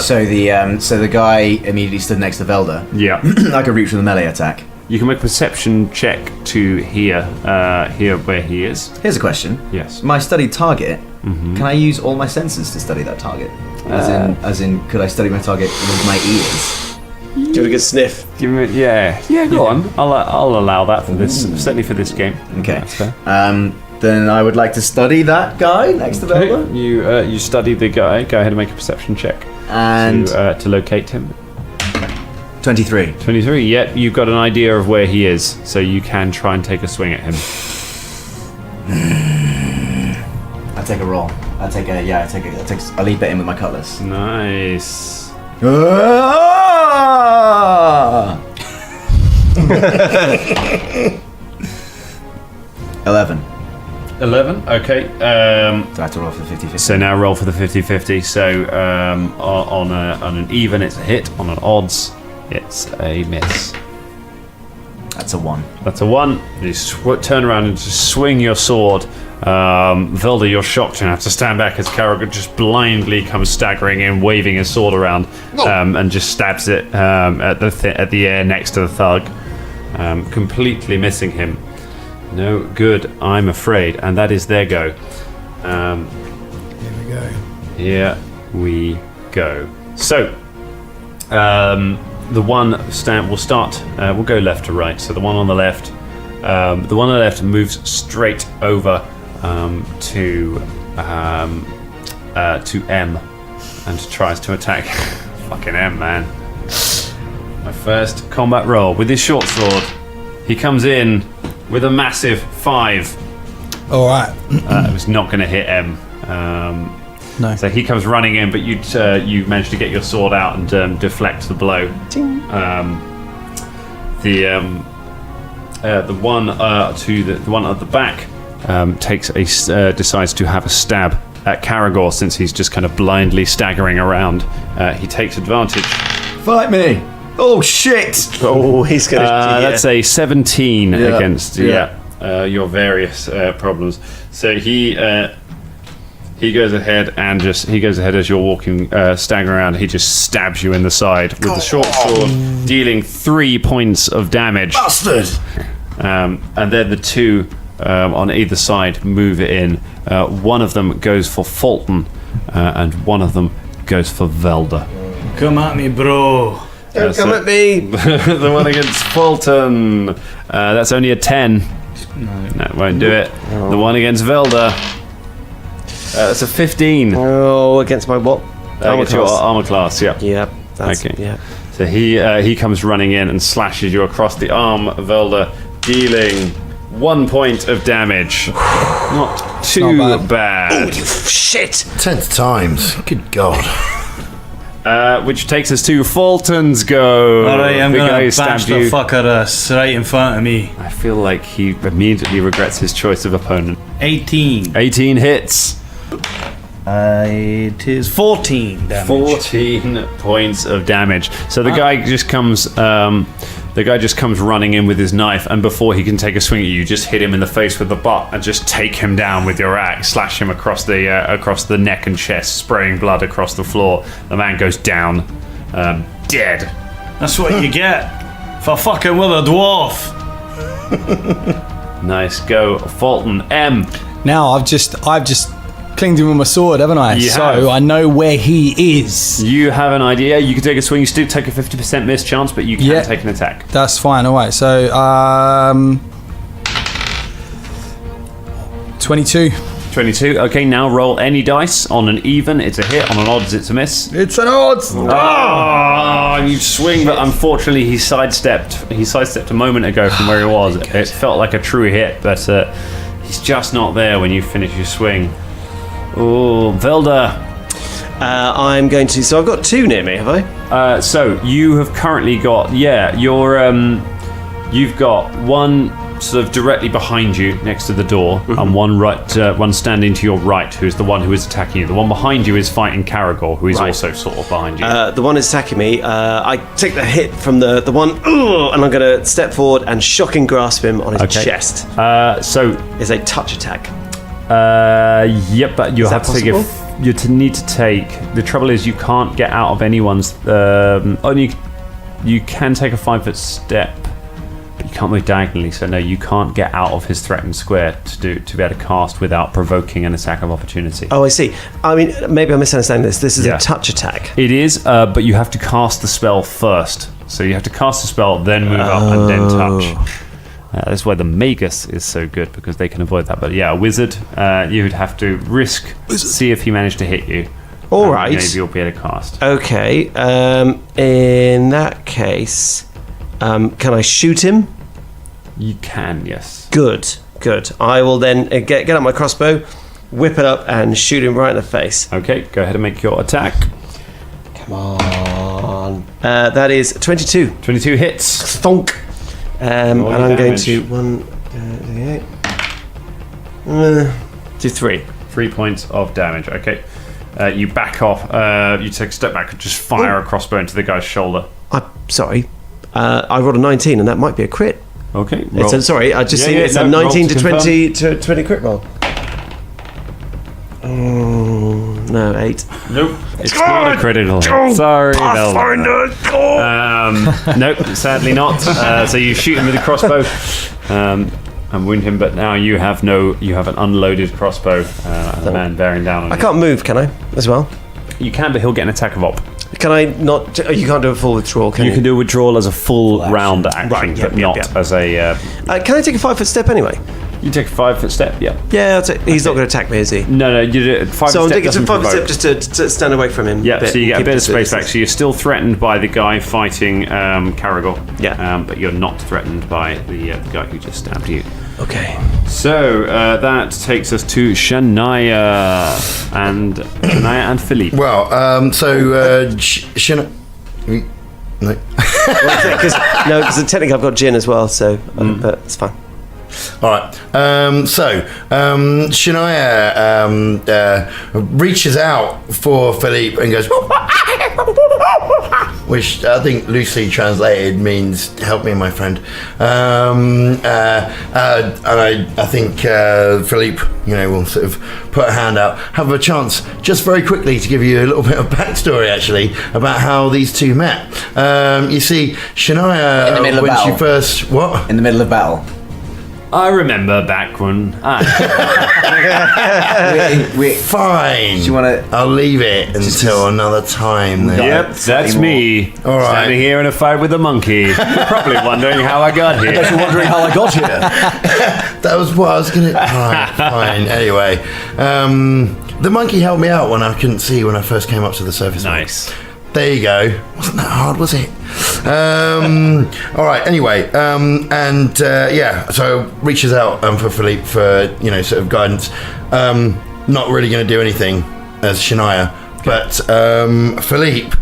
So the guy immediately stood next to Velda. Yeah. I could reach with a melee attack. You can make a perception check to hear where he is. Here's a question. Yes. My studied target. Mm-hmm. Can I use all my senses to study that target? As in, could I study my target with my ears? Give it a good sniff. Yeah. Go on. I'll allow that for this. Certainly for this game. Okay. That's fair. Then I would like to study that guy next to Velda. You study the guy. Go ahead and make a perception check. And to locate him. 23. 23. Yep, you've got an idea of where he is, so you can try and take a swing at him. I take a roll. I leap at him with my cutlass. Nice. 11. 11. Okay. So I have to roll for the 50-50. So now roll for the 50-50. So on an even, it's a hit. On an odds, it's a miss. That's a 1. That's a 1. You turn around and just swing your sword. Velda, you're shocked and have to stand back as Caragor just blindly comes staggering in, waving his sword around, and just stabs it at the air next to the thug, completely missing him. No good, I'm afraid, and that is their go. Here we go. So, the one we'll go left to right. So the one on the left moves straight over to M and tries to attack. Fucking M, man. My first combat roll with his short sword. He comes in with a massive 5. All right. It was not going to hit M. No. So he comes running in, but you manage to get your sword out and deflect the blow. The one the one at the back decides to have a stab at Caragor, since he's just kind of blindly staggering around. He takes advantage. Fight me! Oh shit! Oh, he's gonna. That's a 17 against your various problems. So he goes ahead as you're walking, staggering around. He just stabs you in the side with the short sword, dealing 3 points of damage. Bastard! And then the two on either side move it in. One of them goes for Fulton, and one of them goes for Velda. Come at me, bro. Don't come at me. The one against Fulton. That's only a 10. No, won't do it. The one against Velda. That's a 15. Oh, against my what? Against your armor class, yeah. Yeah. That's, Okay. Yeah. So he comes running in and slashes you across the arm, Velda, dealing 1 point of damage. Not too Not bad. Oh, you shit! 10th times. Good God. Which takes us to Fulton's go. Alright, I'm The guy gonna who bash stabbed the you. fuck out of us right in front of me. I feel like he immediately regrets his choice of opponent. 18. 18 hits. It is 14 damage. 14 points of damage. So the guy just comes. The guy just comes running in with his knife, and before he can take a swing at you, just hit him in the face with the butt and just take him down with your axe, slash him across the neck and chest, spraying blood across the floor. The man goes down, dead. That's what you get for fucking with a dwarf. Nice go, Fulton. M. Now I've just clinged him with my sword, haven't I? You so have. I know where he is. You have an idea. You can take a swing. You still take a 50% miss chance, but you can take an attack. That's fine. All right. So 22. 22. Okay, now roll any dice. On an even, it's a hit. On an odds, it's a miss. It's an odds. And you swing, but unfortunately he sidestepped. He sidestepped a moment ago from where he was. It felt like a true hit, but he's just not there when you finish your swing. Oh, Velda. I'm going to. So I've got 2 near me, have I? So you have currently got, you've got one sort of directly behind you next to the door, and one standing to your right, who's the one who is attacking you. The one behind you is fighting Caragor, who is also sort of behind you. The one is attacking me. I take the hit from the one, and I'm going to step forward and shocking grasp him on his chest. So it's a touch attack. Yep, but you have to take you need to take. The trouble is you can't get out of anyone's. Only you can take a 5-foot step, but you can't move diagonally. So no, you can't get out of his threatened square to be able to cast without provoking an attack of opportunity. Oh, I see. I mean, maybe I'm misunderstanding this. This is a touch attack. It is, but you have to cast the spell first. So you have to cast the spell, then move up, and then touch. That's why the Magus is so good, because they can avoid that. But yeah, a wizard, you would have to risk, see if he managed to hit you. All right. Maybe you'll be able to cast. Okay. In that case, can I shoot him? You can, yes. Good. I will then get up my crossbow, whip it up, and shoot him right in the face. Okay, go ahead and make your attack. Come on. That is 22. 22 hits. Thonk. And I'm going to do 3. 3 points of damage. Okay. You back off. You take a step back and just fire a crossbow into the guy's shoulder. I'm sorry. I rolled a 19, and that might be a crit. Okay. Sorry, I just seen it's a 19 to 20 crit roll. No, 8. Nope. It's not a critical. Sorry, Velda. Nope, sadly not. So you shoot him with a crossbow and wound him, but now you have an unloaded crossbow and a man bearing down on you. I can't move, can I? As well? You can, but he'll get an attack of op. Can I not? You can't do a full withdrawal, can you? You can do a withdrawal as a full round action, Right, but not as a... can I take a 5-foot step anyway? You take a 5-foot step, yeah. Yeah, he's not going to attack me, is he? No, you do it. 5 So I'm step taking some doesn't 5 provoke. step just to stand away from him. Yeah, so you get a keep bit of distance. space back. So you're still threatened by the guy fighting Caragor. Yeah. But you're not threatened by the guy who just stabbed you. Okay. So that takes us to Shania and Philippe. Well, Shania. No. Because technically I've got gin as well, so but it's fine. All right. Shania reaches out for Philippe and goes, which I think loosely translated means "help me, my friend." And I think Philippe, will sort of put a hand out, have a chance, just very quickly, to give you a little bit of backstory, actually, about how these two met. You see, Shania, in the middle of when battle. she first In the middle of battle. I remember back when. Wait. Fine. Do you want to? I'll leave it until another time. Then. Yep, that's me. All right. Standing here in a fight with a monkey. You're probably wondering how I got here. You're wondering how I got here. That was what I was gonna. Right, fine. Anyway, the monkey helped me out when I couldn't see when I first came up to the surface. Nice. There you go. Wasn't that hard, was it? All right. Anyway, so reaches out for Philippe for sort of guidance. Not really going to do anything as Shania, but Philippe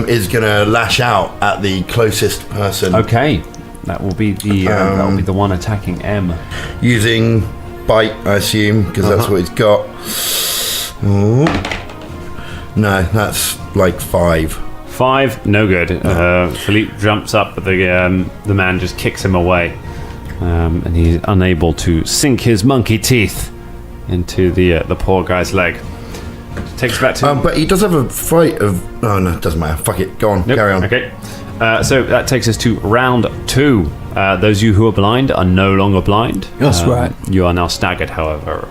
is going to lash out at the closest person. Okay, that will be the one attacking M. Using bite, I assume, because that's what he's got. Ooh. No, that's like 5. 5, no good. Philippe jumps up, but the man just kicks him away, and he's unable to sink his monkey teeth into the poor guy's leg. Takes about 2. But he does have a fight of. Oh no, it doesn't matter. Fuck it. Go on. Nope. Carry on. Okay. So that takes us to round 2. Those of you who are blind are no longer blind. That's right. You are now staggered, however.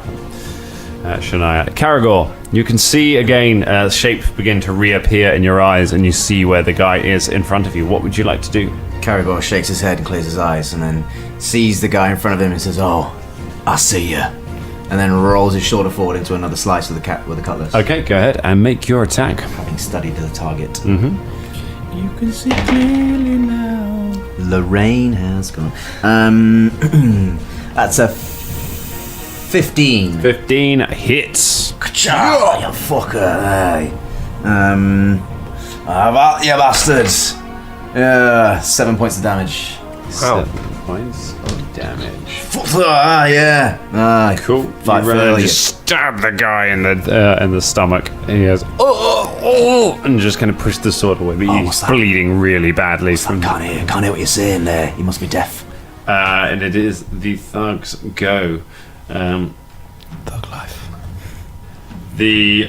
Shania. Caragor, you can see again shapes begin to reappear in your eyes, and you see where the guy is in front of you. What would you like to do? Caragor shakes his head and clears his eyes, and then sees the guy in front of him and says, "Oh, I see ya," and then rolls his shoulder forward into another slice with the cutlass. Okay, go ahead and make your attack. Having studied the target. Mm-hmm. You can see clearly now. Lorraine has gone. That's a 15. 15 hits. Ka-chow, you fucker. Hey. How about you bastards? 7 points of damage. 7 points of damage. Yeah. Cool. Fight You run for and you. just stab the guy in the stomach, and he goes oh, and just kind of push the sword away. But he's what's that? bleeding really badly from. Can't hear what you're saying there. You must be deaf. And it is the thug's go. Thug life. The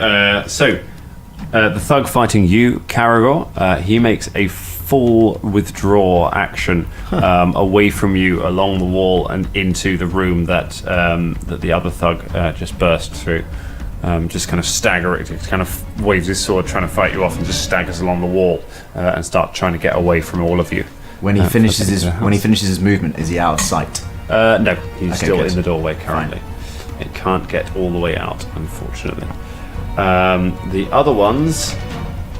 thug fighting you, Caragor, he makes a full withdraw action away from you along the wall and into the room that the other thug just burst through. Just kind of staggering, just kind of waves his sword trying to fight you off and just staggers along the wall and start trying to get away from all of you. When he finishes his movement, is he out of sight? No, he's still good. in the doorway currently. It can't get all the way out, unfortunately. The other ones,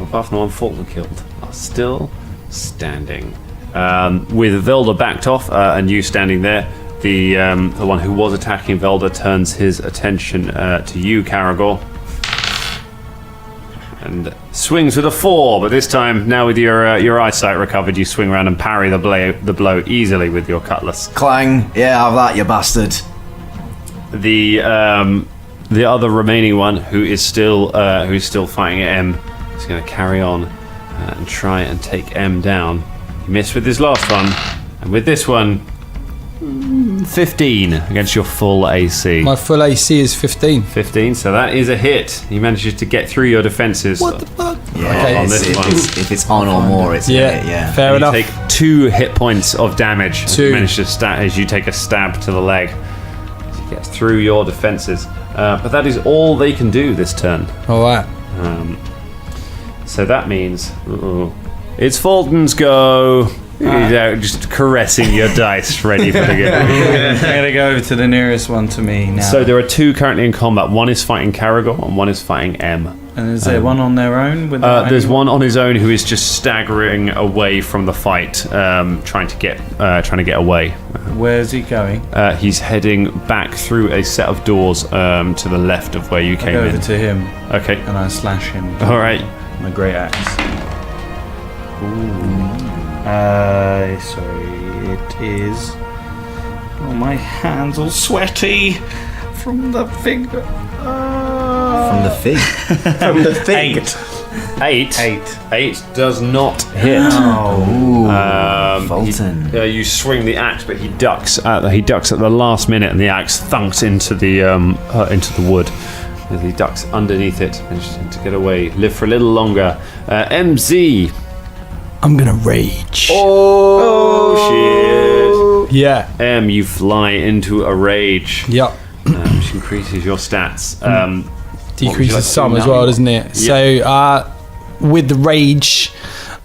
apart from the one Faulkner killed, are still standing. With Velda backed off and you standing there, the one who was attacking Velda turns his attention to you, Caragor, and swings with a 4. But this time, now with your eyesight recovered, you swing around and parry the blow easily with your cutlass. Clang! Yeah, have that, you bastard. The other remaining one who is still fighting M is going to carry on and try and take M down. He missed with his last one, and with this one, 15 against your full AC. My full AC is 15. 15, so that is a hit. He manages to get through your defenses. What the fuck? Yeah, Okay. On this one. if it's on or more, it's Yeah, a hit, yeah. fair You enough. take 2 hit points of damage. As 2. you manage to as you take a stab to the leg. As he gets through your defenses. But that is all they can do this turn. All right. So that means it's Fulton's go. Just caressing your dice, ready for the game. I'm gonna go over to the nearest one to me now. So there are two currently in combat. One is fighting Caragor and one is fighting M. And is there one on their own? There's one on his own who is just staggering away from the fight, trying to get away. Where's he going? He's heading back through a set of doors to the left of where you came Go in. over to him. Okay. And I slash him. All right. My great axe. Sorry, it is. Oh, my hands all sweaty from the finger. From the fig. From the thing. 8 does not hit. Fulton. You swing the axe, but he ducks at the last minute, and the axe thunks into the wood. As he ducks underneath it and just to get away, live for a little longer. MZ. I'm gonna rage. Oh shit! Yeah. You fly into a rage. Yep. Which increases your stats. Decreases some do as now? well, doesn't it? Yeah. So, with the rage,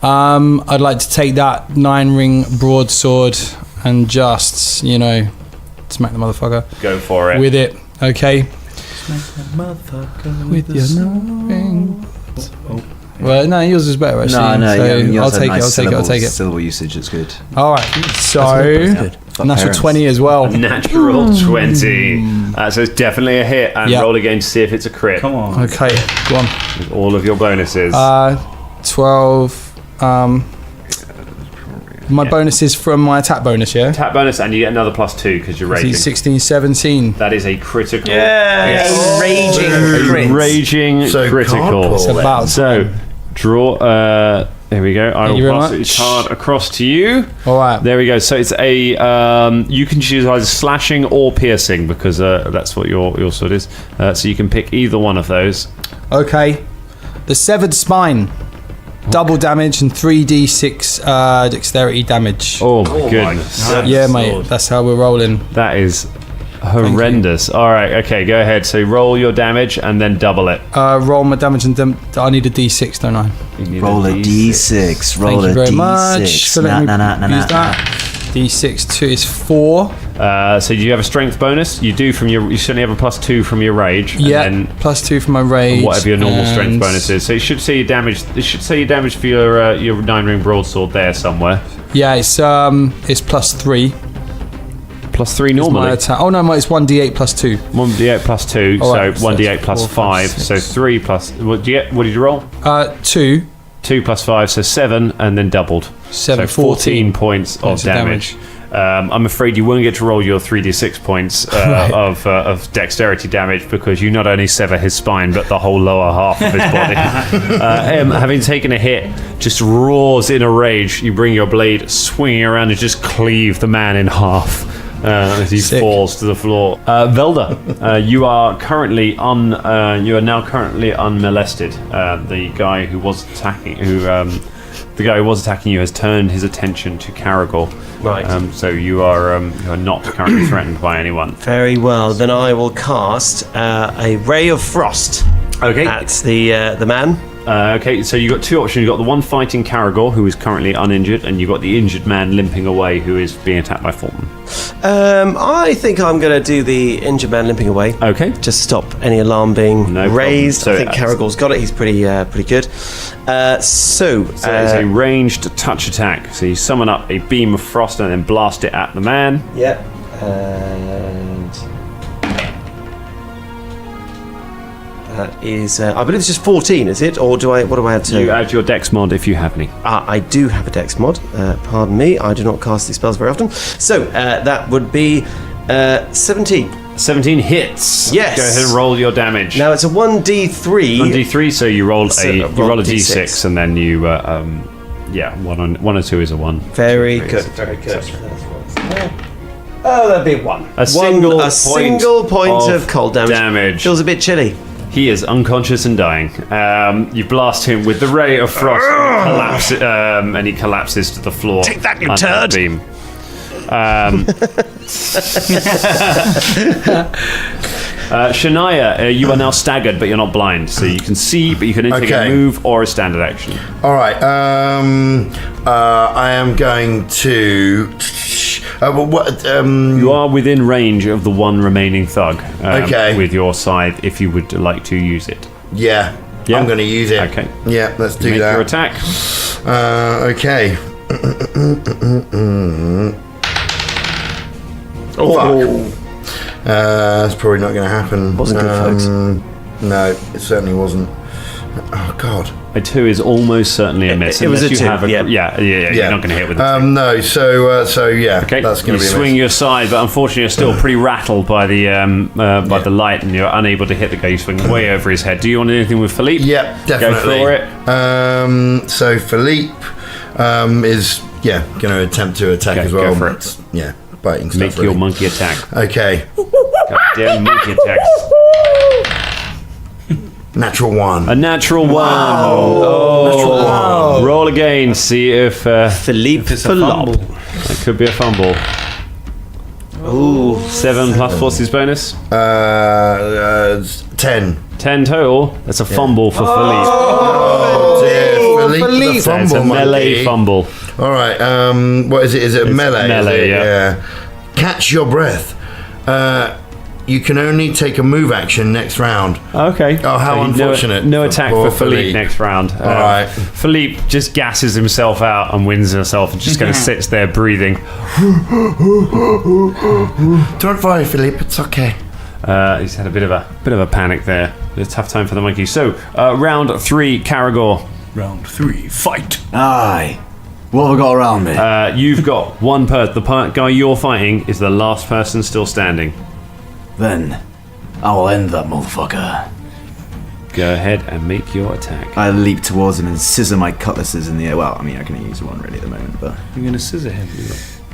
I'd like to take that 9-ring broadsword and just, smack the motherfucker. Go for it. With it, okay? Smack that motherfucker With your 9-ring. Well, no, yours is better actually. No, so yours had nice I'll take it. Syllable usage, it's good. All right, so natural parents. 20 as well. Natural 20. So it's definitely a hit. And roll again to see if it's a crit. Come on. Okay, go on. With all of your bonuses. 12. My bonus is from my attack bonus, yeah? Attack bonus, and you get another +2 because you're raging. 16, 17. That is a critical. Raging crit. Raging So critical. can't It's about So, draw. There we go. I Thank you will very pass much. this card across to you. All right. There we go. So it's a. You can choose either slashing or piercing because that's what your sword is. So you can pick either one of those. Okay. The severed spine. Double damage and 3d6 dexterity damage. Oh my goodness. Yeah, mate. That's how we're rolling. That is horrendous. All right. Okay. Go ahead. So roll your damage and then double it. Roll my damage and I need a d6, don't I? Roll a d6. Roll Thank you a very d6. much for letting me use that. D6 2 is 4. So do you have a strength bonus? You do from your. You certainly have a +2 from your rage. Yeah. And then +2 for my rage. whatever your normal strength and- bonus is. So it should say your damage. It should say your damage for your 9-ring broadsword there somewhere. Yeah, it's +3. +3 My normally. attack. Oh no, it's 1d8 +2. 1d8 +2. All right, so 1d8 so that's 4, +5. 5, So 3 plus. What did you get? What did you roll? 2. 2 + 5, so 7, and then doubled. 7, So 14 points of damage. I'm afraid you won't get to roll your 3d6 points of dexterity damage because you not only sever his spine but the whole lower half of his body. Having taken a hit, just roars in a rage. You bring your blade swinging around and just cleave the man in half. As he falls to the floor. Velda, you are currently now currently unmolested. The guy who was attacking you has turned his attention to Caragor. Right. So you are not currently threatened by anyone. Very well. Then I will cast a ray of frost Okay. at the man. Okay, so you got two options. You got the one fighting Caragor, who is currently uninjured, and you got the injured man limping away, who is being attacked by Fulton. I think I'm going to do the injured man limping away. Okay. Just stop any alarm being No problem. raised. So I think Caragor's got it. He's pretty good. So it's a ranged touch attack. So you summon up a beam of frost and then blast it at the man. yeah. And that is, I believe it's just 14, is it? Or what do I add to? You add your dex mod if you have any. I do have a dex mod. Pardon me, I do not cast these spells very often. So that would be 17. 17 hits. Yes. Go ahead and roll your damage. Now it's a 1d3. 1d3, so you roll So roll a D6. d6 and then you one or two is a 1. Very good. Very good. Oh, that'd be 1. A single point of cold damage. Feels a bit chilly. He is unconscious and dying. You blast him with the ray of frost and he collapses to the floor. Take that, you under turd. Beam. Shania, you are now staggered, but you're not blind, so you can see, but you can take a move or a standard action. All right. I am going to. You are within range of the one remaining thug. Okay. With your scythe, if you would like to use it. Yeah. I'm going to use it. Okay. Yeah, let's do Make that. your attack. Okay. That's probably not going to happen. Wasn't good, folks. No, it certainly wasn't. Oh God. A 2 is almost certainly a miss. It was unless a you 2, have You're not going to hit with a 2. No, so yeah, Okay, that's going you to be a swing miss. your side, but unfortunately you're still pretty rattled by the the light, and you're unable to hit the guy. You swing way over his head. Do you want to do anything with Philippe? Yep, definitely. Go for it. So Philippe is going to attempt to attack Okay, as well. go for it. Yeah, biting stuff. Make your really. monkey attack. Okay, Goddamn monkey attacks. natural 1. A natural 1. Natural 1. Roll again. See if Philippe for lob. that could be a fumble. Ooh, 7 plus what's his bonus? 10. 10 total. That's a fumble for Oh dear, Philippe the Philippe. fumble It's a melee monkey. fumble. All right. What is it? Is it melee? melee, Is it? yeah. Catch your breath. You can only take a move action next round. Okay. Oh, how unfortunate. No attack Poor for Philippe Philippe. next round. All right. Philippe just gasses himself out and wins himself and just kind of sits there breathing. Don't worry, Philippe. It's okay. He's had a bit of a panic there. A tough time for the monkey. So, round 3, Caragor. Round 3, fight. Aye. What have I got around me? You've got one person. The guy you're fighting is the last person still standing. Then I will end that motherfucker. Go ahead and make your attack. I leap towards him and scissor my cutlasses in the air. Well, I mean, I can use one really at the moment, but... You're going to scissor him.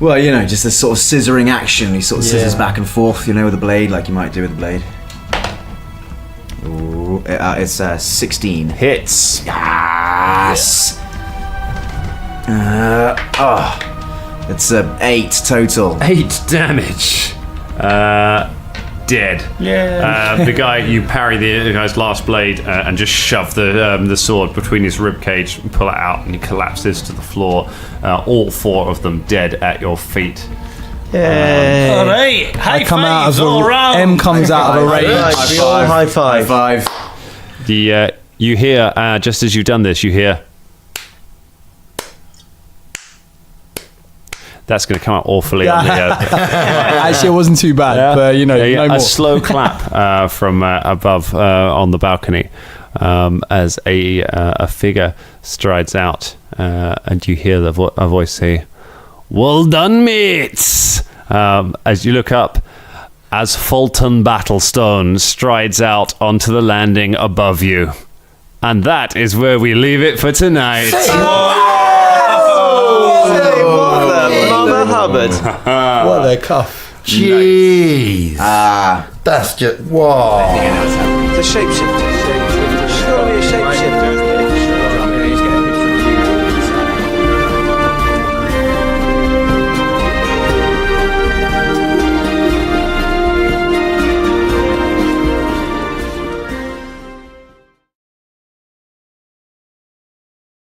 Well, just this sort of scissoring action. He sort of scissors back and forth, with a blade, like you might do with a blade. Ooh, it's 16. Hits. Yes! It's 8 total. 8 damage. Dead. Yeah. The guy, you parry the guy's last blade and just shove the sword between his rib cage and pull it out, and he collapses to the floor. All 4 of them dead at your feet. All right. High come out fives of all around. M comes out of a rage. We all high five. High five. You hear, just as you've done this, you hear. That's going to come out awfully on the Actually, it wasn't too bad, but no a more. slow clap from above on the balcony as a figure strides out, and you hear a voice say, "Well done, mates!" As you look up, as Fulton Battlestone strides out onto the landing above you. And that is where we leave it for tonight. Mother Hubbard. What a cuff. Jeez. That's just... Whoa. The shapeshifter.